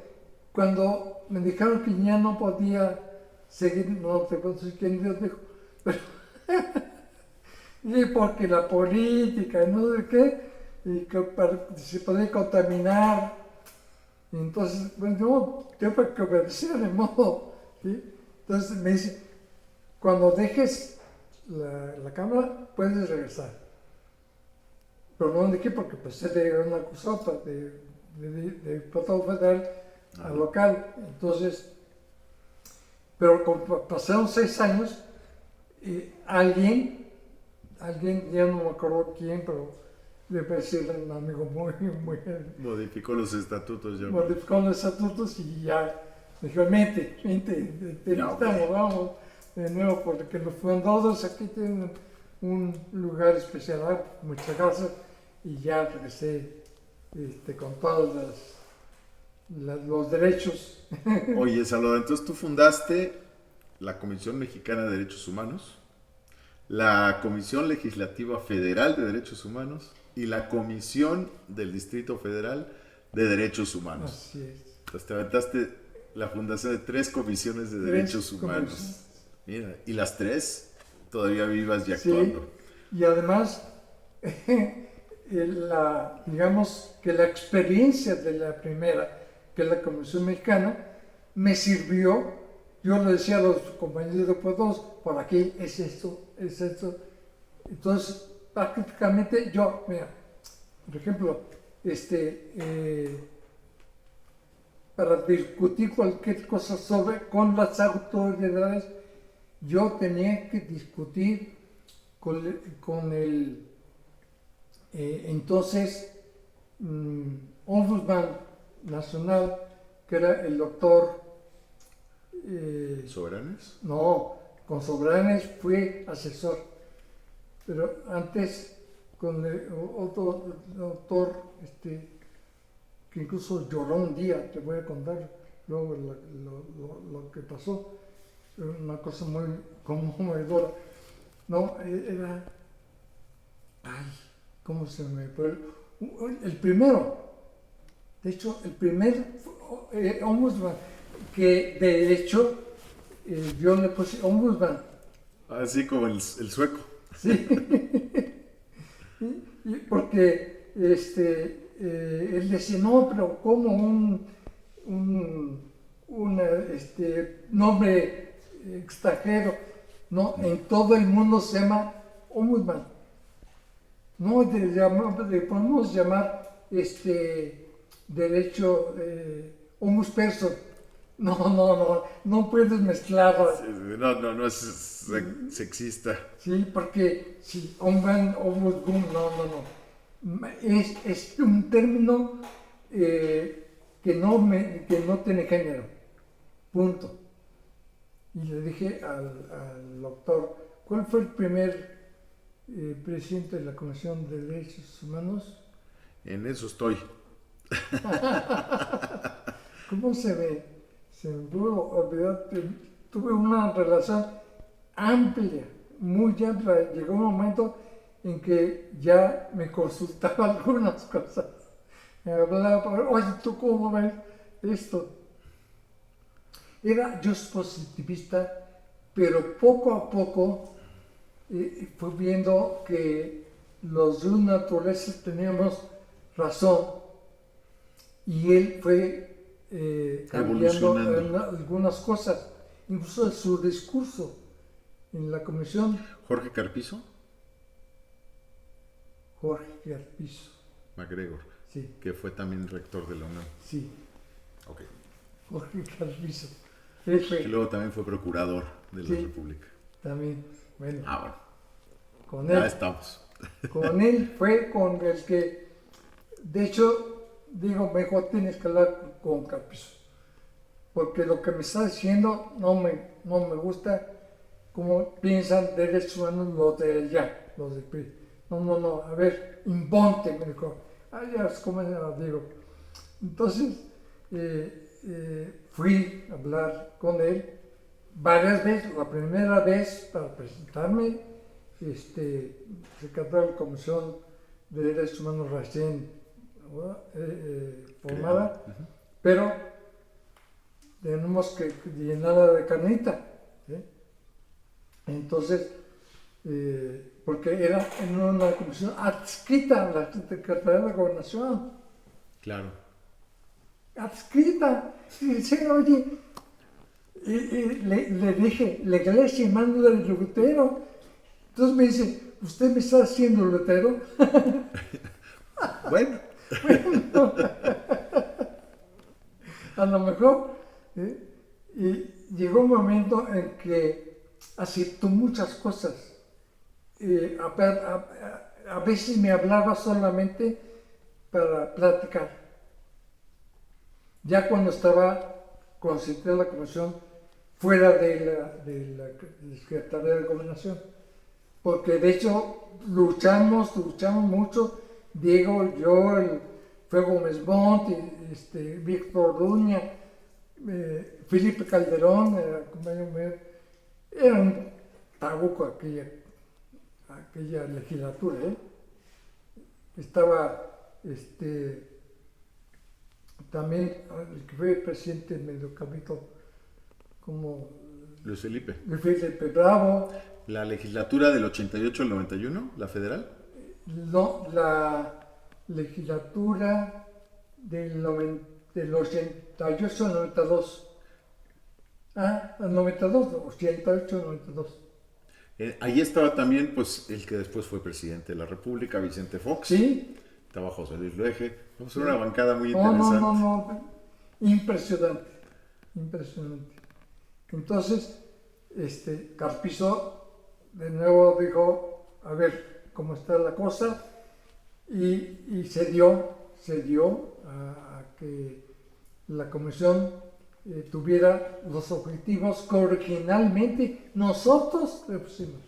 Cuando me dijeron que ya no podía seguir, no te puedo decir quién Dios dijo, pero y porque la política, no sé qué, y que se podía contaminar. Y entonces, bueno, yo tengo que obedecer de modo. ¿Sí? Entonces me dice, cuando dejes la Cámara, puedes regresar. Pero no dije porque pues era una acusada de diputado federal a local. Entonces, pero pasaron 6 años, alguien, ya no me acuerdo quién, pero debe ser un amigo muy modificó los estatutos. Modificó los estatutos y ya me dijo, vente, te invitamos, vamos de nuevo, porque los fundadores aquí tienen un lugar especial. Muchas gracias. Y ya regresé con todos los derechos. Oye, Salvador, entonces tú fundaste la Comisión Mexicana de Derechos Humanos, la Comisión Legislativa Federal de Derechos Humanos y la Comisión del Distrito Federal de Derechos Humanos. Así es. Entonces te aventaste la fundación de 3 comisiones de derechos humanos. Mira, y las 3 todavía vivas y actuando. Sí, y además, digamos que la experiencia de la primera, que es la Comisión Mexicana, me sirvió. Yo le decía a los compañeros de Pueblos, por aquí es esto. Entonces, prácticamente yo, mira, por ejemplo, para discutir cualquier cosa con las autoridades, yo tenía que discutir con el entonces Ombudsman Nacional, que era el doctor ¿Soberanes? No, con Soberanes fui asesor, pero antes con el otro doctor, que incluso lloró un día, te voy a contar luego lo que pasó, una cosa muy conmovedora. No, era, ¿cómo se me fue? El primero, de hecho, el primer ombudsman que de hecho yo le puse ombudsman. Así como el sueco. Sí, porque él decía, no, pero como un nombre extranjero, no, en todo el mundo se llama ombudsman. No, le podemos llamar derecho ombudsperson. No puedes mezclarlo. No es sexista. Sí, porque si ombudsman, no. Es un término que no tiene género. Punto. Y le dije al doctor, ¿cuál fue el primer presidente de la Comisión de Derechos Humanos? En eso estoy. ¿Cómo se me pudo olvidar? Tuve una relación amplia, muy amplia. Llegó un momento en que ya me consultaba algunas cosas. Me hablaba, oye, ¿tú cómo ves esto? Yo positivista, pero poco a poco fui viendo que los de una naturaleza teníamos razón y él fue cambiando algunas cosas, incluso su discurso en la comisión. ¿Jorge Carpizo? Jorge Carpizo. MacGregor, Sí. Que fue también rector de la UNAM. Sí. Ok. Jorge Carpizo. Que luego también fue procurador de la República. También, bueno. Bueno. Con Ya él, estamos. con él fue con el que, de hecho, digo, mejor tienes que hablar con Carpizo. Porque lo que me está diciendo no me gusta cómo piensan derechos humanos los de allá, los del PRI. No, a ver, imponte, me dijo. Ya es como digo. Entonces, fui a hablar con él varias veces. La primera vez para presentarme, secretario de la Comisión de Derechos Humanos recién formada, pero tenemos que llenarla de carnita. ¿Sí? Entonces, porque era en una comisión adscrita a la Secretaría de Gobernación. Claro. Adscrita. Y dice, oye, le dije, la iglesia manda del Lutero. Entonces me dice, ¿usted me está haciendo Lutero? Bueno. A lo mejor. Y llegó un momento en que aceptó muchas cosas. A veces me hablaba solamente para platicar. Ya cuando estaba concentrado en la comisión fuera de la Secretaría de Gobernación. Porque de hecho luchamos mucho, Diego, yo, Fue Gómez Montt, Víctor Duña, Felipe Calderón, era un trabuco aquella legislatura. Estaba también el que fue presidente del Mediocamito, como Luis Felipe. Luis Felipe Bravo. ¿La legislatura del 88 al 91, la federal? No, la legislatura del 88 al 92. Al 92, 88 al 92. Ahí estaba también, pues, el que después fue presidente de la República, Vicente Fox. Sí. Estaba José Luis Luege. Vamos a una bancada muy interesante. No. Impresionante. Entonces, Carpizo de nuevo dijo, a ver cómo está la cosa, y se dio a que la comisión tuviera los objetivos que originalmente nosotros le pusimos.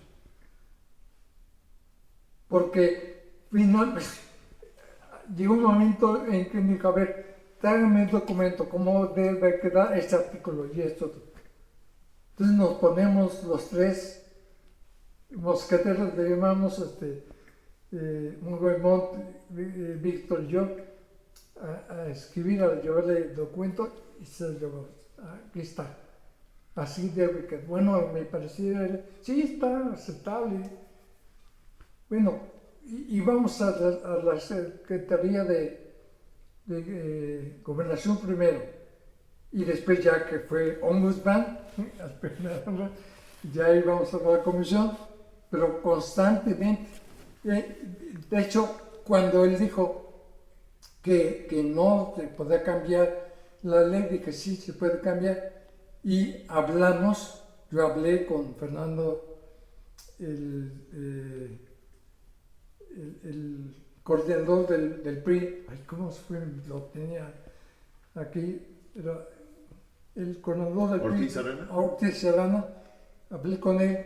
Porque finalmente llegó un momento en que me dijo, a ver, tráigame el documento, cómo debe quedar este artículo y esto. Entonces nos ponemos los tres mosqueteros, le llamamos Montt, Víctor y yo, a escribir, a llevarle el documento y se lo llevó. Aquí está. Así debe quedar. Bueno, me parecía, sí, está aceptable. Bueno, y vamos a la Secretaría de Gobernación primero. Y después ya que fue Ombudsman, ya íbamos a la comisión, pero constantemente. De hecho, cuando él dijo que no se podía cambiar la ley, dije sí se puede cambiar, y hablamos, yo hablé con Fernando, el coordinador del PRI, ¿cómo se fue? Lo tenía aquí, era el coordinador del PRI, Ortiz Arana, hablé con él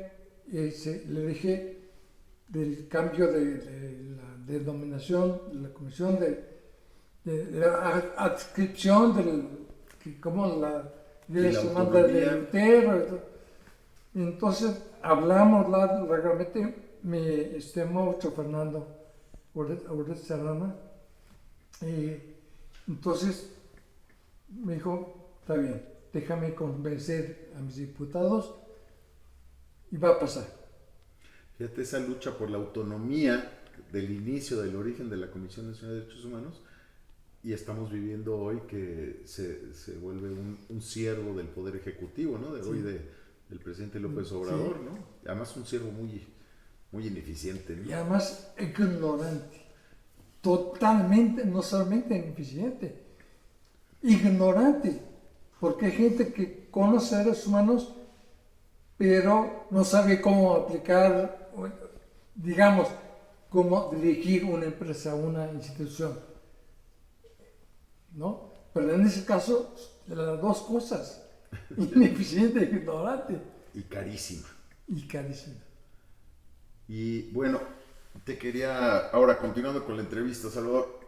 y le dije del cambio de la denominación de la comisión, de la adscripción, como la dirección manda del Lutero. Entonces hablamos largamente me maestro Fernando Ortiz Serrana, y entonces me dijo, está bien, déjame convencer a mis diputados y va a pasar. Fíjate, esa lucha por la autonomía del inicio, del origen de la Comisión Nacional de Derechos Humanos, y estamos viviendo hoy que se vuelve un siervo del Poder Ejecutivo, ¿no? Sí. Hoy del presidente López Obrador, sí, ¿no? Además un siervo muy ineficiente, ¿no? Y además ignorante, totalmente, no solamente ineficiente, ignorante, porque hay gente que conoce a los humanos, pero no sabe cómo aplicar, digamos, cómo dirigir una empresa, una institución, ¿no? Pero en ese caso, las dos cosas, ineficiente e ignorante. Y carísima. Y carísima. Y bueno, te quería, ahora continuando con la entrevista, Salvador,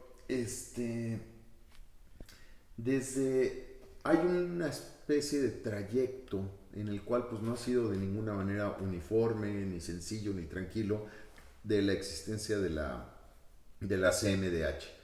hay una especie de trayecto en el cual pues no ha sido de ninguna manera uniforme, ni sencillo, ni tranquilo, de la existencia de la CNDH.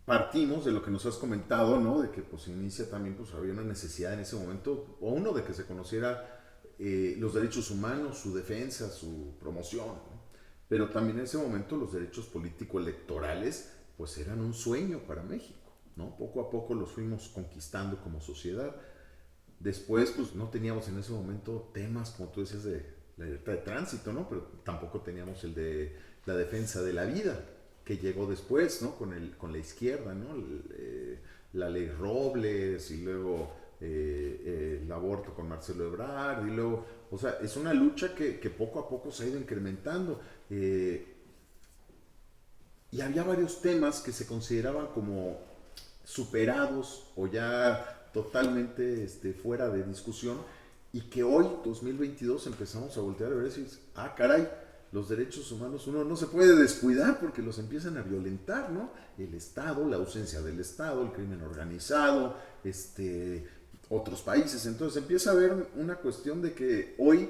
Partimos de lo que nos has comentado, ¿no? De que pues inicia también, pues había una necesidad en ese momento, o uno, de que se conociera los derechos humanos, su defensa, su promoción, ¿no? Pero también en ese momento los derechos político-electorales pues eran un sueño para México, ¿no? Poco a poco los fuimos conquistando como sociedad. Después pues no teníamos en ese momento temas, como tú decías, de la libertad de tránsito, ¿no? Pero tampoco teníamos el de la defensa de la vida, que llegó después, ¿no? Con la izquierda, ¿no? La ley Robles, y luego el aborto con Marcelo Ebrard, y luego, o sea, es una lucha que poco a poco se ha ido incrementando. Y había varios temas que se consideraban como superados o ya totalmente fuera de discusión, y que hoy, 2022, empezamos a voltear a ver y decir, ah, caray, los derechos humanos uno no se puede descuidar porque los empiezan a violentar, ¿no? El Estado, la ausencia del Estado, el crimen organizado, otros países. Entonces empieza a haber una cuestión de que hoy,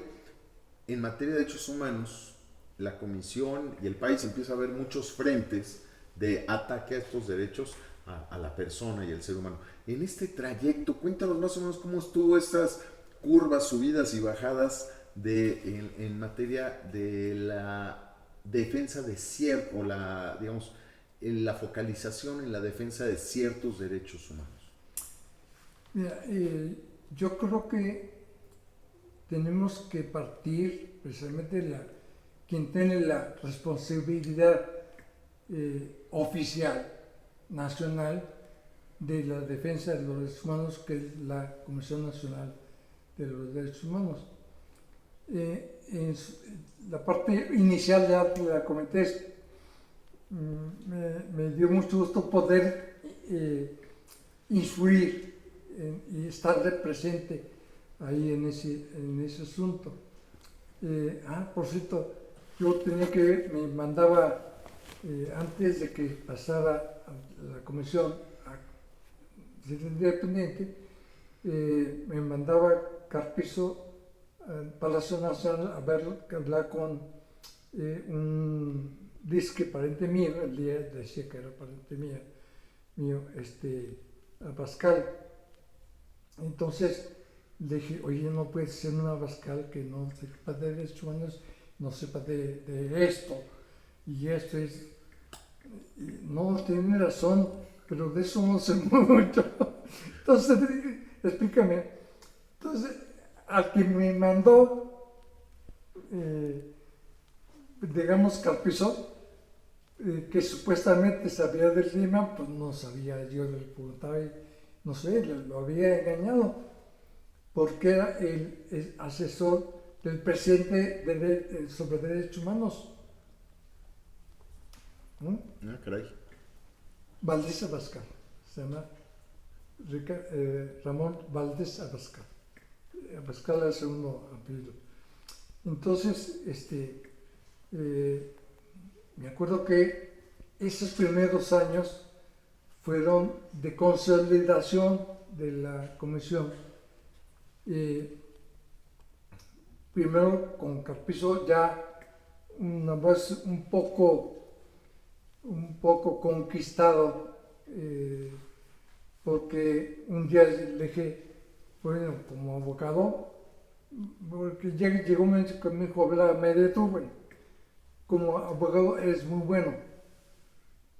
en materia de derechos humanos, la Comisión y el país empieza a ver muchos frentes de ataque a estos derechos a la persona y al ser humano. En este trayecto, cuéntanos más o menos cómo estuvo estas curvas, subidas y bajadas en materia de la defensa de cierto, o digamos, la focalización en la defensa de ciertos derechos humanos. Mira, yo creo que tenemos que partir precisamente quien tiene la responsabilidad oficial, nacional, de la defensa de los derechos humanos, que es la Comisión Nacional de los Derechos Humanos. En la parte inicial ya la comenté, me dio mucho gusto poder influir y estar presente ahí en ese asunto. Por cierto, yo tenía que me mandaba, antes de que pasara a la comisión independiente, me mandaba Carpizo al Palacio Nacional a hablar con un disque pariente mío, el día decía que era pariente mío, Abascal. Entonces le dije, oye, no puede ser un Abascal que no sepa de derechos humanos, no sepa de esto, y esto es, no, tiene razón, pero de eso no sé mucho. Entonces, explícame. Entonces, al que me mandó, digamos, Carpizo, que supuestamente sabía del tema, pues no sabía, yo le preguntaba, no sé, lo había engañado, porque era el asesor del presidente sobre derechos humanos. Ah, caray. Valdés Abascal, se llama Ramón Valdés Abascal. Abascal es el segundo apellido. Entonces, me acuerdo que esos primeros años fueron de consolidación de la comisión. primero con Carpizo ya una vez un poco conquistado, porque un día le dije, bueno, como abogado, porque llegó un momento que me dijo, me detuve, como abogado eres muy bueno,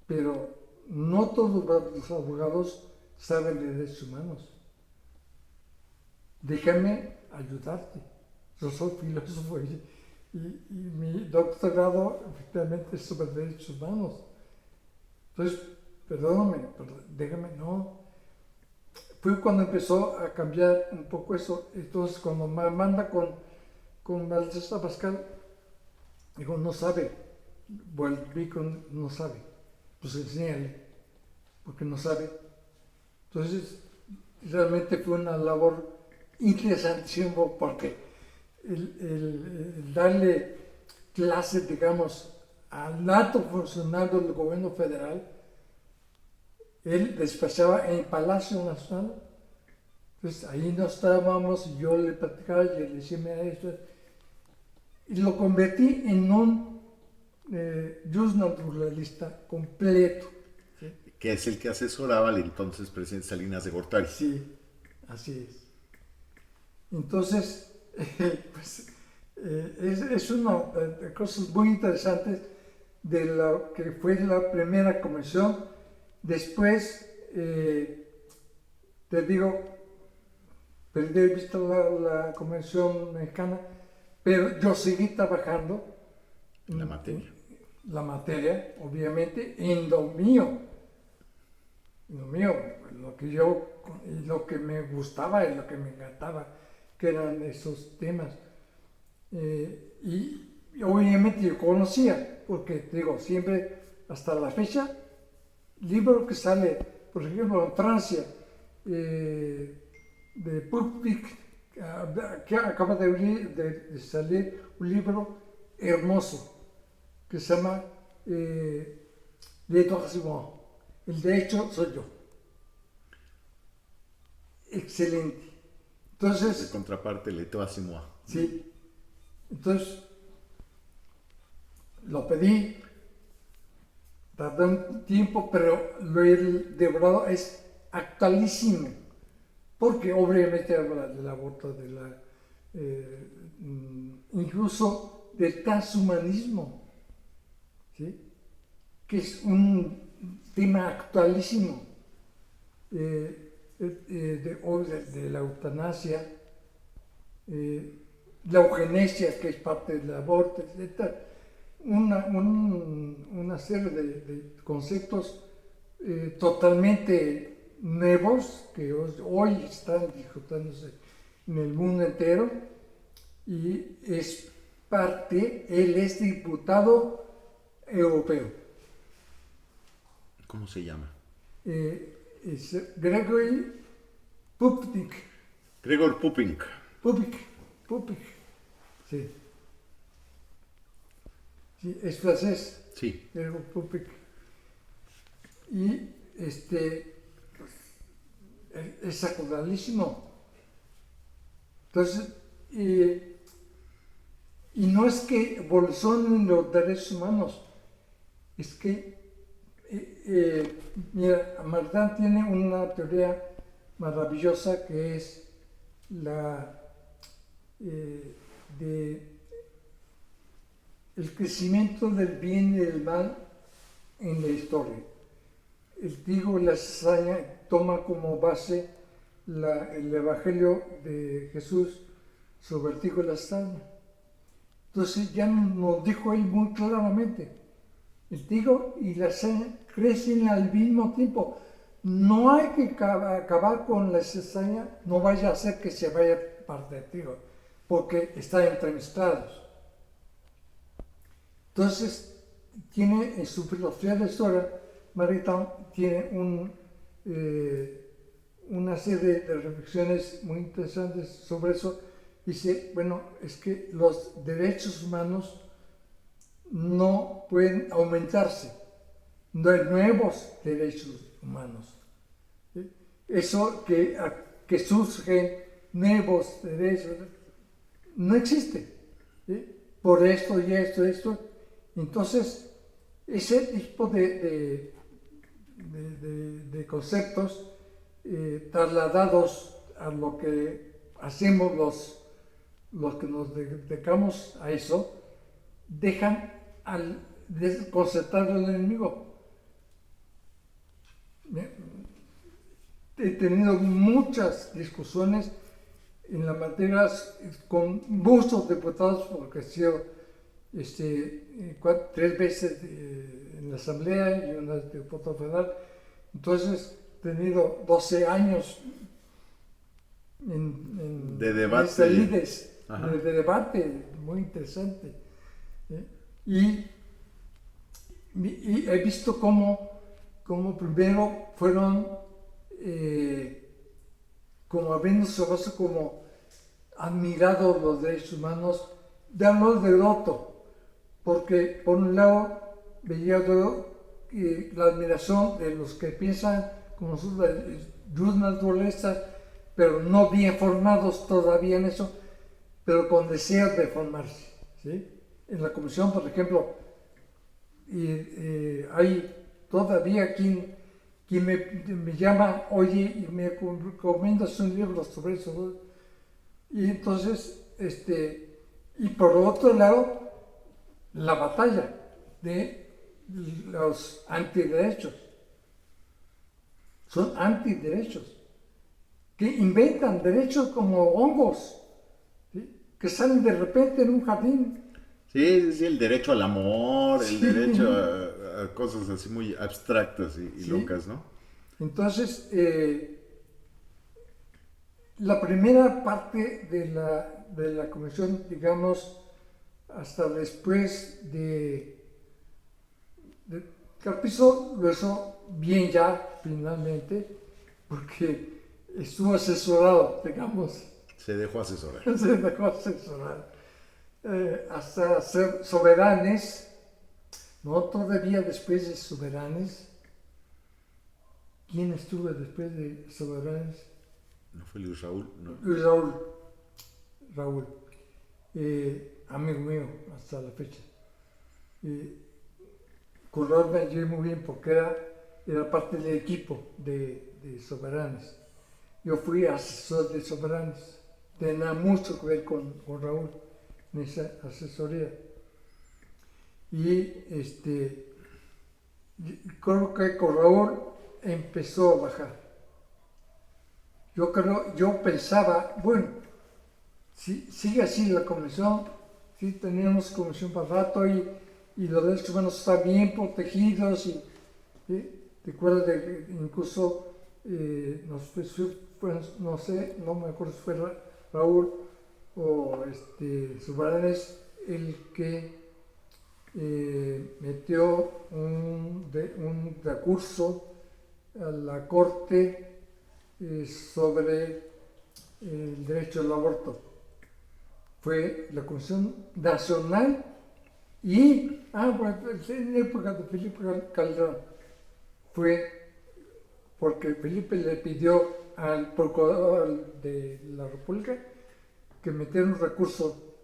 pero no todos los abogados saben de derechos humanos. Déjame ayudarte. Yo soy filósofo y mi doctorado efectivamente es sobre derechos humanos. Entonces, perdóname, déjame, no. Fue cuando empezó a cambiar un poco eso. Entonces, cuando me manda con Baltasar Pascal, digo, no sabe. Volví con no sabe. Pues enséñale, porque no sabe. Entonces, realmente fue una labor interesantísima porque el darle clases, digamos, al alto funcionario del gobierno federal, él despachaba en Palacio Nacional. Entonces ahí nos estábamos y yo le platicaba y le decía, mira esto. Y lo convertí en un naturalista completo. ¿Sí? Que es el que asesoraba al entonces presidente Salinas de Gortari. Sí, así es. Entonces, pues, es una de cosas muy interesantes de lo que fue la primera convención. Después, te digo, perdí de vista la convención mexicana, pero yo seguí trabajando En la materia. La materia, obviamente, en lo mío, lo que yo, lo que me gustaba y lo que me encantaba, que eran esos temas. Y obviamente yo conocía, porque te digo, siempre hasta la fecha, libro que sale, por ejemplo, en Francia, de Public, que acaba de salir un libro hermoso que se llama Les droits humains. El derecho soy yo. Excelente. Entonces, De contraparte, Le droits c'est moi. sí. Entonces, lo pedí, tardó un tiempo, pero lo he devorado, es actualísimo, porque obviamente habla del aborto, de la, incluso del transhumanismo, ¿sí? Que es un tema actualísimo, de la eutanasia, la eugenesia, que es parte del aborto, etc. Una serie de conceptos totalmente nuevos que hoy están disfrutándose en el mundo entero, y es parte, él es diputado europeo. ¿Cómo se llama? Es Gregory Pupik. Gregor Pupink. Pupik, sí. Sí, es francés. Sí. Gregor Pupik. Y pues, es actualísimo. Entonces, y no es que evolucionen los derechos humanos, es que, mira, Maritain tiene una teoría maravillosa que es la de el crecimiento del bien y del mal en la historia. El trigo y la cizaña toma como base el Evangelio de Jesús sobre el trigo y la cizaña. Entonces ya nos dijo él muy claramente, el trigo y la cizaña crecen al mismo tiempo. No hay que acabar con la cizaña, no vaya a hacer que se vaya parte del trigo, porque están entremezclados. Entonces, tiene en su filosofía de historia, Maritain tiene una serie de reflexiones muy interesantes sobre eso. Dice, bueno, es que los derechos humanos no pueden aumentarse, no hay nuevos derechos humanos. ¿Sí? Eso que surgen nuevos derechos, no existe, ¿sí? Por esto y esto, esto. Entonces, ese tipo de conceptos trasladados a lo que hacemos los que nos dedicamos a eso, dejan al desconcertar al enemigo. He tenido muchas discusiones en las materias con muchos diputados, porque he sido 3 veces en la Asamblea y una de diputado federal. Entonces he tenido 12 años de debate. De debate, muy interesante. Y he visto cómo primero fueron como habiéndose como admirado los derechos humanos de amor de roto, porque por un lado veía la admiración de los que piensan como nosotros, de naturaleza, pero no bien formados todavía en eso, pero con deseo de formarse, ¿sí? En la comisión, por ejemplo, hay todavía quien me llama, oye, y me recomiendas un libro sobre eso, ¿no? Y entonces, y por otro lado, la batalla de los antiderechos. Son antiderechos, que inventan derechos como hongos, ¿sí? Que salen de repente en un jardín. Sí, el derecho al amor, Sí. El derecho a cosas así muy abstractas y Sí. locas, ¿no? Entonces, la primera parte de la comisión, digamos, hasta después de Carpizo lo hizo bien ya, finalmente, porque estuvo asesorado, digamos. Se dejó asesorar. Se dejó asesorar. Hasta ser soberanes, ¿no? Todavía después de soberanes. ¿Quién estuvo después de soberanes? ¿No fue Luis Raúl? No. Luis Raúl, amigo mío hasta la fecha. Con Raúl me llevé muy bien porque era parte del equipo de soberanes. Yo fui asesor de soberanes, tenía mucho que ver con Raúl en esa asesoría. Y creo que con Raúl empezó a bajar. Yo pensaba, bueno, si sigue así la comisión, si tenemos comisión para rato y los derechos humanos están bien protegidos y te acuerdas de incluso no sé, no me acuerdo si fue Raúl o Soberanes el que metió un recurso a la Corte sobre el derecho al aborto. Fue la Comisión Nacional y, en época de Felipe Calderón, fue porque Felipe le pidió al procurador de la República que metiera un recurso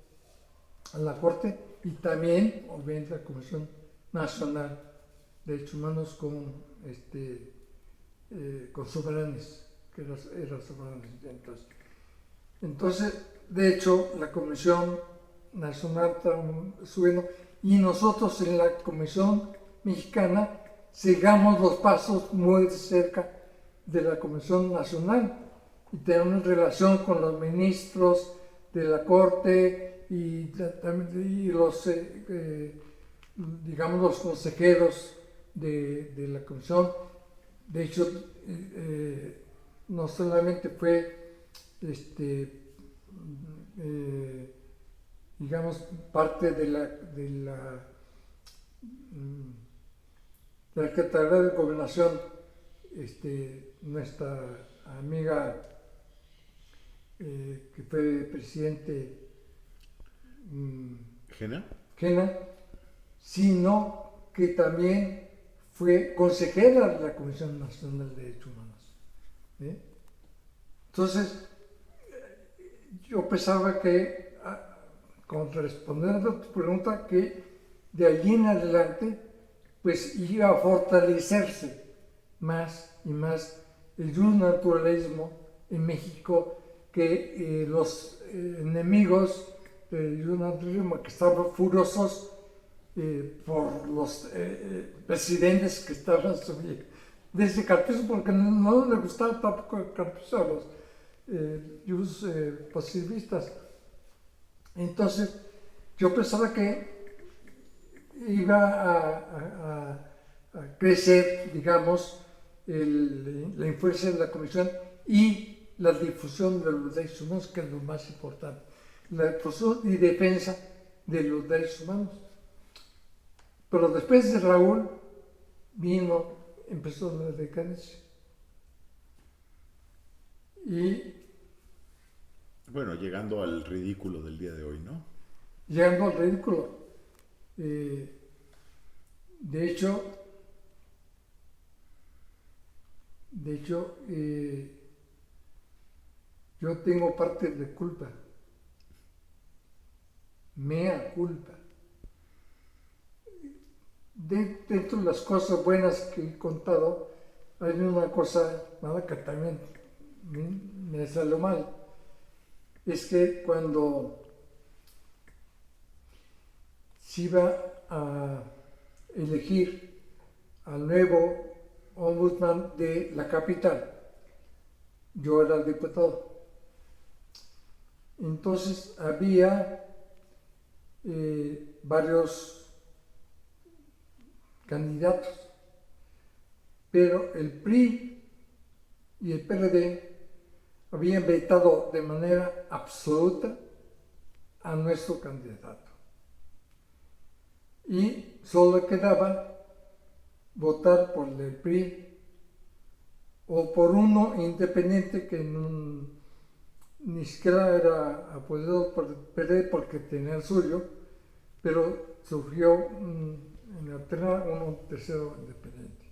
a la Corte y también, obviamente, la Comisión Nacional de Derechos Humanos con soberanes, que era soberanes entonces, de hecho, la Comisión Nacional está subiendo y nosotros en la Comisión Mexicana sigamos los pasos muy cerca de la Comisión Nacional y tenemos relación con los ministros de la Corte y los, digamos, los consejeros de la Comisión. De hecho, no solamente fue digamos, parte de la Secretaría de Gobernación, nuestra amiga que fue presidente Gena, sino que también fue consejera de la Comisión Nacional de Derechos Humanos. Entonces, yo pensaba que con respondiendo a tu pregunta, que de allí en adelante, pues iba a fortalecerse más y más el naturalismo en México, que los enemigos del naturalismo que estaban furiosos por los presidentes que estaban subiendo desde Carpizo, porque no le gustaba tampoco Carpizo a los pacifistas. Entonces, yo pensaba que iba a crecer, digamos, la influencia de la Comisión y la difusión de los derechos humanos, que es lo más importante. La difusión y defensa de los derechos humanos. Pero después de Raúl empezó la decadencia. Y bueno, llegando al ridículo del día de hoy, ¿no? Llegando al ridículo. De hecho, yo tengo parte de culpa. Mea culpa. Dentro de las cosas buenas que he contado, hay una cosa mala que también me salió mal. Es que cuando se iba a elegir al nuevo ombudsman de la capital, yo era el diputado. Entonces había varios candidatos, pero el PRI y el PRD habían vetado de manera absoluta a nuestro candidato. Y solo quedaba votar por el PRI o por uno independiente que ni siquiera era apoyado por el PRD porque tenía el suyo, pero surgió en la terna uno tercero independiente,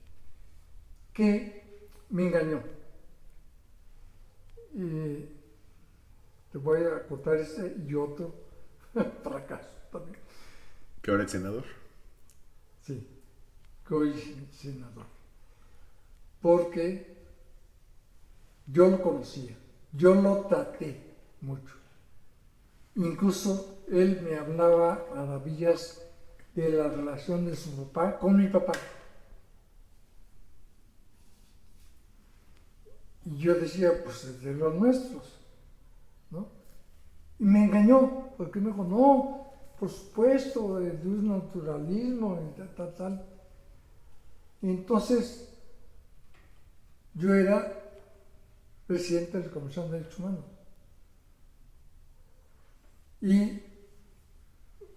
que me engañó. Y te voy a contar este y otro fracaso también. ¿Que ahora es senador? Sí, que hoy es senador. Porque yo lo conocía, yo lo traté mucho. Incluso él me hablaba maravillas de la relación de su papá con mi papá. Y yo decía, pues es de los nuestros, ¿no? Y me engañó, porque me dijo, no, por supuesto, de un naturalismo y tal. Y entonces, yo era presidente de la Comisión de Derechos Humanos. Y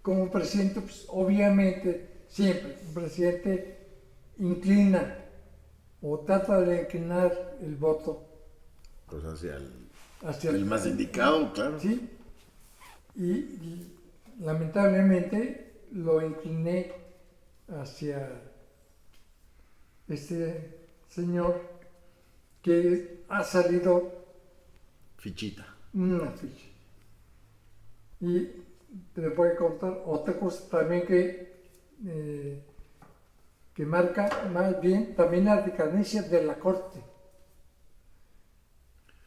como presidente, pues obviamente, siempre, un presidente inclina o trata de inclinar el voto pues hacia el más indicado, claro. Sí, y lamentablemente lo incliné hacia este señor que ha salido Fichita. una ficha. Y te voy a contar otra cosa también que marca más bien también la decadencia de la corte.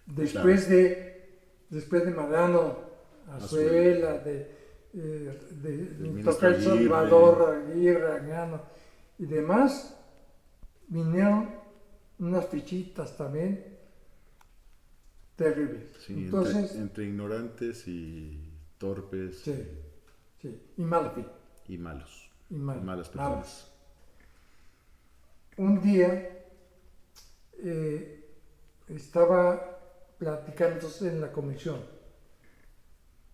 Después de Mariano Azuela, de tocar Salvador Aguirre, Agnano y demás, vinieron unas fichitas también terribles. Sí, entonces, entre ignorantes y torpes. Sí, y mala fe. Y malos. Y malas personas. Un día estaba platicándose en la comisión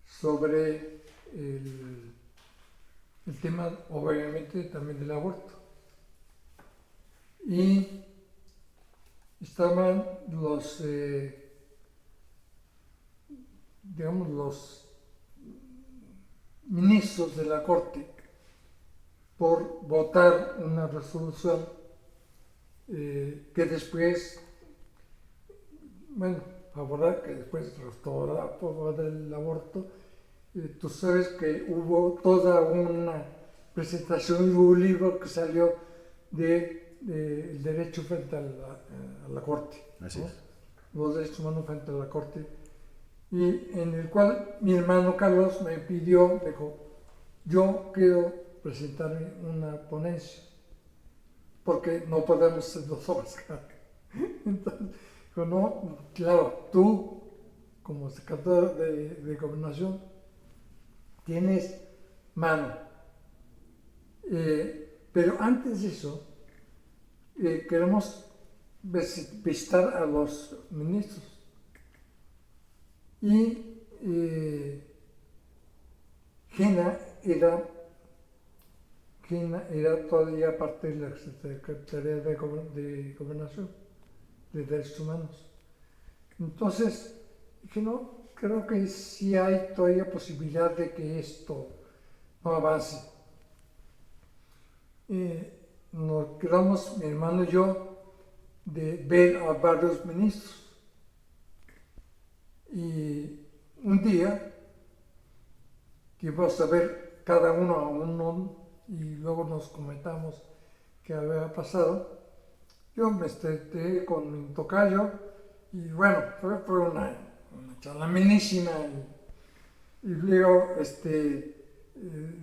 sobre el tema, obviamente, también del aborto. Y estaban los ministros de la Corte por votar una resolución que después, que después restauró a favor del aborto Tú sabes que hubo toda una presentación de un libro que salió de el derecho frente a la Corte. Así ¿no? es. Los derechos humanos frente a la Corte. Y en el cual mi hermano Carlos me pidió, dijo, yo quiero presentar una ponencia, porque no podemos ser 2 horas. Entonces, dijo, no, claro, tú, como secretario de Gobernación, tienes mano. Pero antes de eso, queremos visitar a los ministros. Y Gina era todavía parte de la Secretaría de Gobernación, de Derechos Humanos. Entonces, dije, no, creo que sí hay todavía posibilidad de que esto no avance. Nos quedamos, mi hermano y yo, de ver a varios ministros. Y un día, que íbamos a ver cada uno a uno y luego nos comentamos qué había pasado, yo me estreché con mi tocayo y bueno, fue una charla amenísima y luego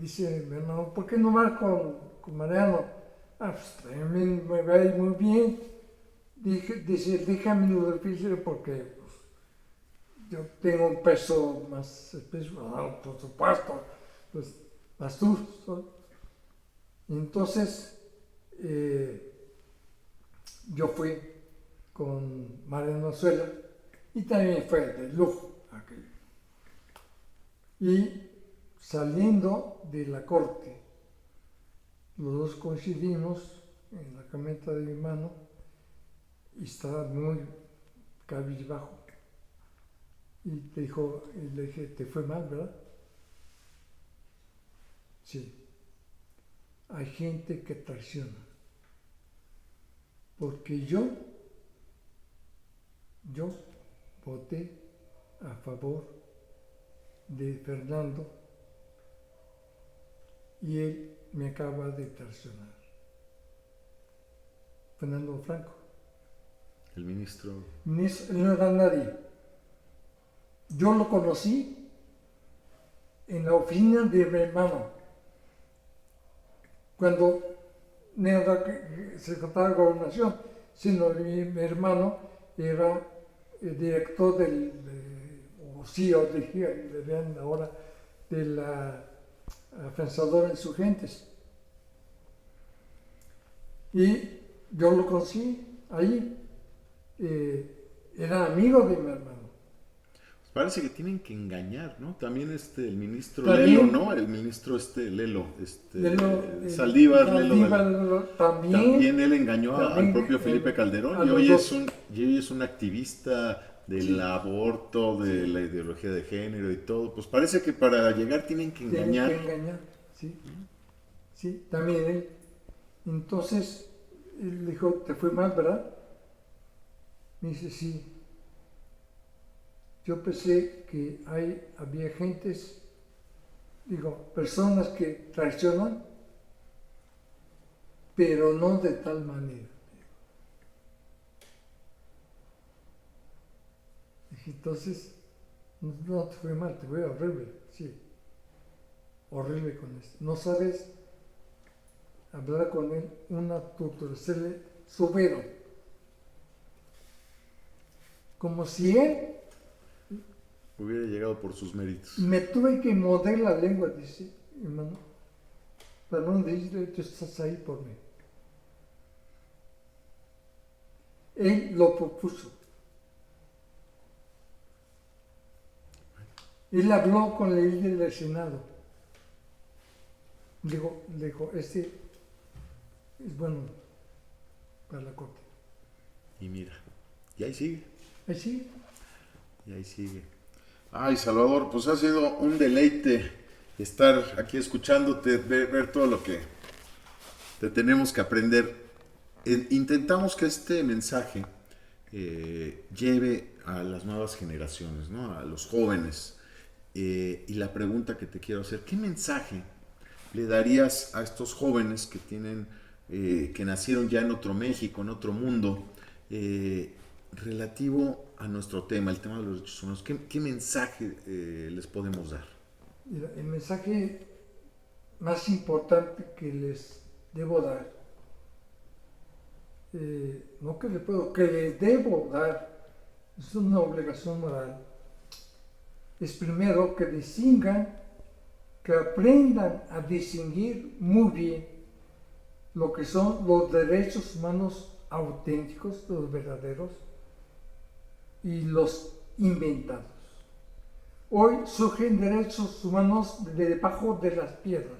dice mi hermano, ¿por qué no vas con Mariano? Pues también me va a ir muy bien. Dice, déjame lo difícil porque yo tengo un peso más especial, por supuesto, pues más tú. Y entonces yo fui con Mariano Azuela y también fue de lujo aquello. Y saliendo de la corte, los dos coincidimos en la camioneta de mi hermano y estaba muy cabizbajo. Y le dije, ¿te fue mal, verdad? Sí. Hay gente que traiciona. Porque yo voté a favor de Fernando y él me acaba de traicionar. Fernando Franco. El ministro. Él no era nadie. Yo lo conocí en la oficina de mi hermano. Cuando no era secretario de Gobernación, sino mi hermano era el director o CEO, dirían ahora, de la Afianzadora de Insurgentes. Y yo lo conocí ahí. Era amigo de mi hermano. Parece que tienen que engañar, ¿no? También el ministro También, Lelo, ¿no? El ministro Lelo, Saldívar, Lelo, también él engañó al propio también Felipe Calderón y hoy es un activista del aborto, de la ideología de género y todo. Pues parece que para llegar tienen que engañar. Tienen que engañar, sí. Sí, también él. Entonces, él dijo, ¿te fue mal, verdad? Me dice, sí. Yo pensé que había personas que traicionan, pero no de tal manera. Dije, entonces, no te fue mal, te fue horrible, sí. Horrible con esto. No sabes hablar con él, una tortura, serle severo. Como si él hubiera llegado por sus méritos. me tuve que morder la lengua, dice, hermano, para no decirle, tú estás ahí por mí. Él lo propuso. Él habló con el líder del Senado. Le dijo, este es bueno para la corte. Y mira, y ahí sigue. Ahí sigue. Y ahí sigue. Ay, Salvador, pues ha sido un deleite estar aquí escuchándote, ver todo lo que te tenemos que aprender. Intentamos que este mensaje lleve a las nuevas generaciones, ¿no? A los jóvenes. y la pregunta que te quiero hacer, ¿qué mensaje le darías a estos jóvenes que tienen, que nacieron ya en otro México, en otro mundo, relativo a nuestro tema, el tema de los derechos humanos? ¿Qué mensaje les podemos dar? Mira, el mensaje más importante que les debo dar, no que les puedo, que les debo dar, es una obligación moral, es primero que distingan, que aprendan a distinguir muy bien lo que son los derechos humanos auténticos, los verdaderos, y los inventados. Hoy surgen derechos humanos de debajo de las piedras,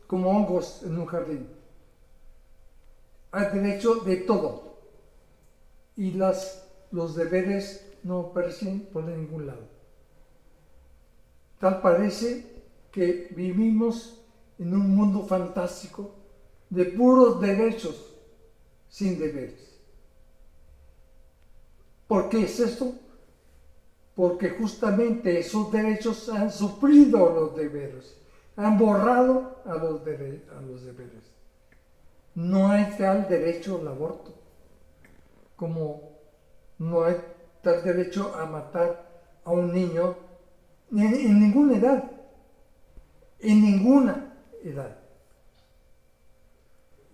como hongos en un jardín. Hay derecho de todo y los deberes no aparecen por ningún lado. Tal parece que vivimos en un mundo fantástico de puros derechos sin deberes. ¿Por qué es esto? Porque justamente esos derechos han suplido los deberes, han borrado a los deberes. No hay tal derecho al aborto, como no hay tal derecho a matar a un niño en ninguna edad, en ninguna edad.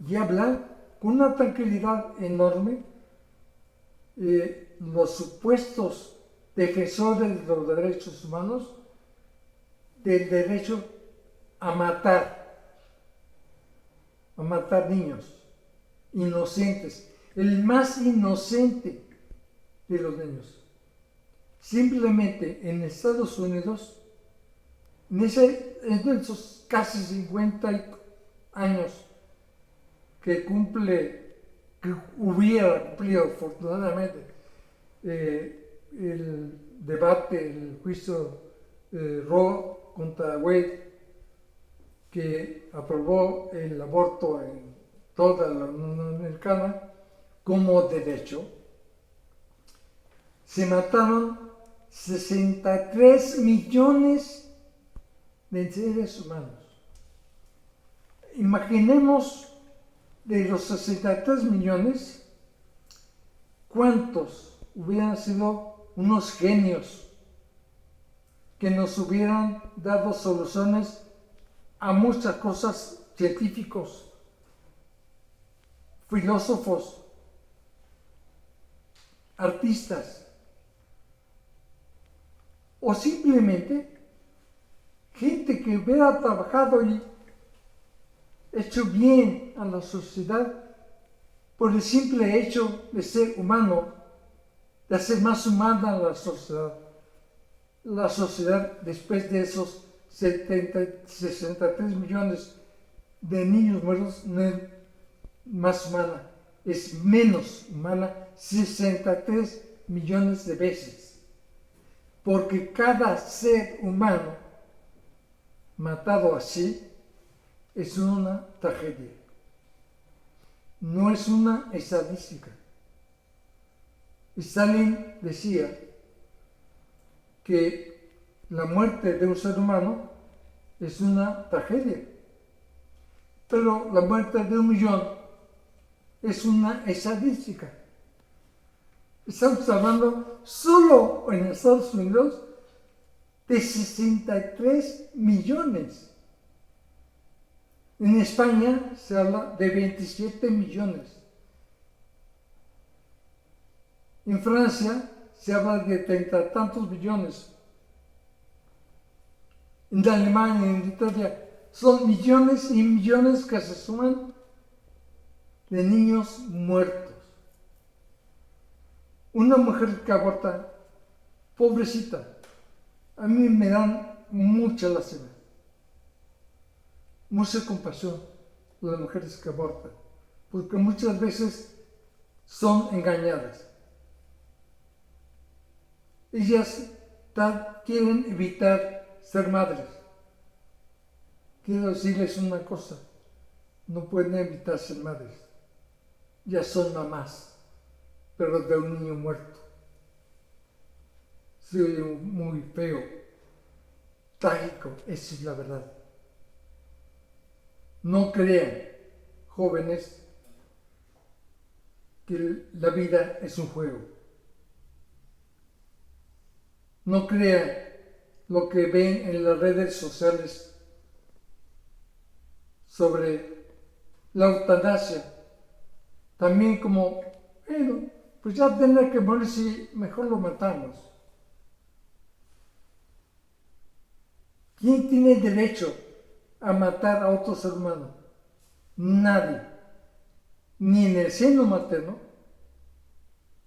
Y hablan con una tranquilidad enorme los supuestos defensores de los derechos humanos del derecho a matar niños inocentes, el más inocente de los niños. Simplemente en Estados Unidos, en esos casi 50 años que hubiera cumplido afortunadamente el debate, el juicio Roe contra Wade, que aprobó el aborto en toda la Unión Americana como derecho, se mataron 63 millones de seres humanos. Imaginemos de los 63 millones, ¿cuántos hubieran sido unos genios que nos hubieran dado soluciones a muchas cosas? Científicos, filósofos, artistas, o simplemente gente que hubiera trabajado y hecho bien a la sociedad por el simple hecho de ser humano, de hacer más humana la sociedad. La sociedad, después de esos 63 millones de niños muertos, no es más humana, es menos humana 63 millones de veces. Porque cada ser humano matado así es una tragedia. No es una estadística. Stalin decía que la muerte de un ser humano es una tragedia, pero la muerte de 1 millón es una estadística. Estamos hablando solo en Estados Unidos de 63 millones. En España se habla de 27 millones. En Francia se habla de 30 y tantos millones. En Alemania, en Italia, son millones y millones que se suman de niños muertos. Una mujer que aborta, pobrecita, a mí me dan mucha lástima, mucha compasión las mujeres que abortan, porque muchas veces son engañadas. Ellas quieren evitar ser madres. Quiero decirles una cosa, no pueden evitar ser madres, ya son mamás, pero de un niño muerto. se oye muy feo, trágico, esa es la verdad. No crean, jóvenes, que la vida es un juego. No crean lo que ven en las redes sociales sobre la eutanasia. También como, bueno, pues ya tendrá que morirse, mejor lo matamos. ¿Quién tiene derecho a matar a otro ser humano? Nadie. Ni en el seno materno,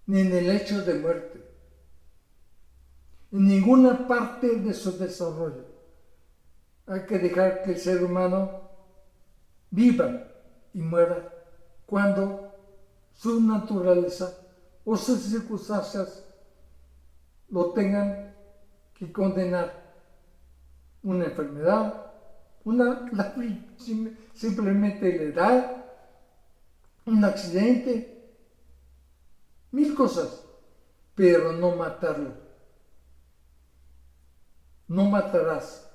ni en el hecho de muerte. En ninguna parte de su desarrollo. Hay que dejar que el ser humano viva y muera cuando su naturaleza o sus circunstancias lo tengan que condenar. Una enfermedad, simplemente la edad, un accidente, mil cosas, pero no matarlo. No matarás.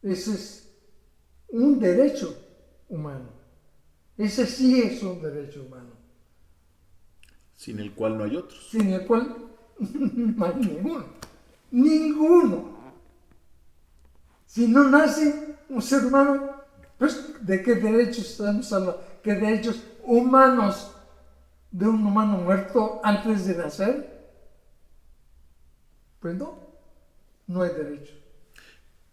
Ese es un derecho humano. Ese sí es un derecho humano. Sin el cual no hay otros. Sin el cual no hay ninguno. Ninguno. Si no nace un ser humano, pues ¿de qué derechos estamos hablando? ¿Qué derechos humanos de un humano muerto antes de nacer? Pues no hay derecho.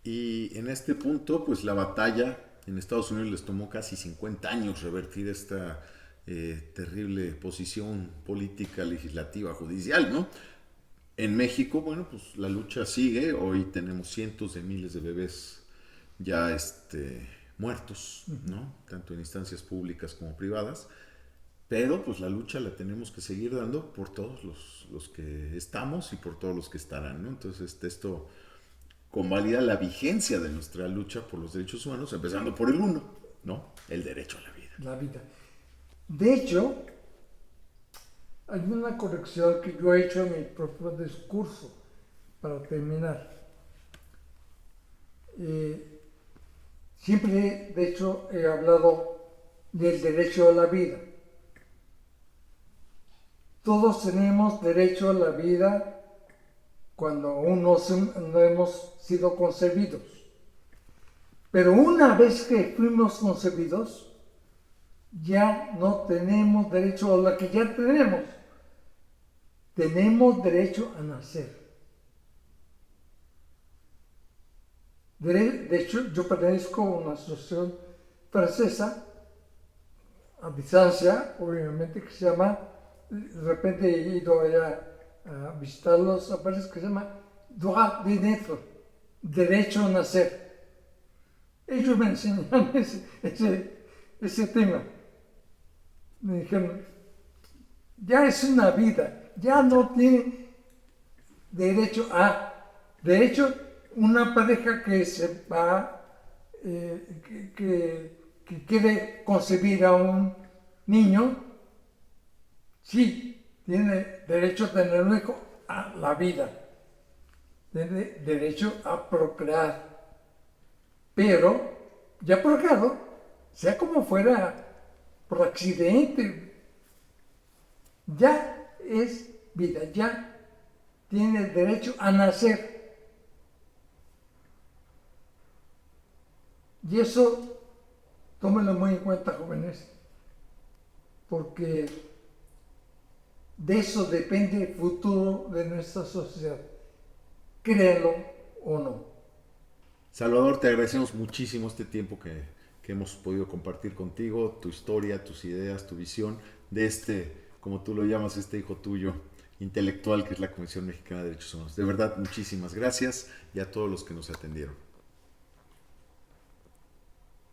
Y en este punto, pues la batalla en Estados Unidos les tomó casi 50 años revertir esta terrible posición política, legislativa, judicial, ¿no? En México, bueno, pues la lucha sigue. Hoy tenemos cientos de miles de bebés ya muertos, ¿no? Tanto en instancias públicas como privadas. Pero pues la lucha la tenemos que seguir dando por todos los que estamos y por todos los que estarán, ¿no? Entonces esto convalida la vigencia de nuestra lucha por los derechos humanos, empezando por el uno, ¿no? El derecho a la vida. La vida. De hecho, hay una corrección que yo he hecho en mi propio discurso para terminar. Siempre, de hecho, he hablado del derecho a la vida. Todos tenemos derecho a la vida cuando aún no hemos sido concebidos. Pero una vez que fuimos concebidos, ya no tenemos derecho a la que ya tenemos. Tenemos derecho a nacer. De hecho, yo pertenezco a una asociación francesa, a distancia, obviamente, que se llama, de repente he ido allá a visitarlos a París, que se llama Droit de naître, derecho a nacer. Ellos me enseñaron ese tema. Me dijeron, ya es una vida, ya no tiene derecho a. De hecho, una pareja que se va, que quiere concebir a un niño, sí, tiene derecho a tener un hijo, a la vida. Tiene derecho a procrear. Pero, ya procreado, sea como fuera, por accidente, ya es vida, ya tiene derecho a nacer. Y eso, tómenlo muy en cuenta, jóvenes, porque de eso depende el futuro de nuestra sociedad, créanlo o no. Salvador, te agradecemos muchísimo este tiempo que hemos podido compartir contigo, tu historia, tus ideas, tu visión de como tú lo llamas, este hijo tuyo intelectual que es la Comisión Mexicana de Derechos Humanos. De verdad, muchísimas gracias y a todos los que nos atendieron.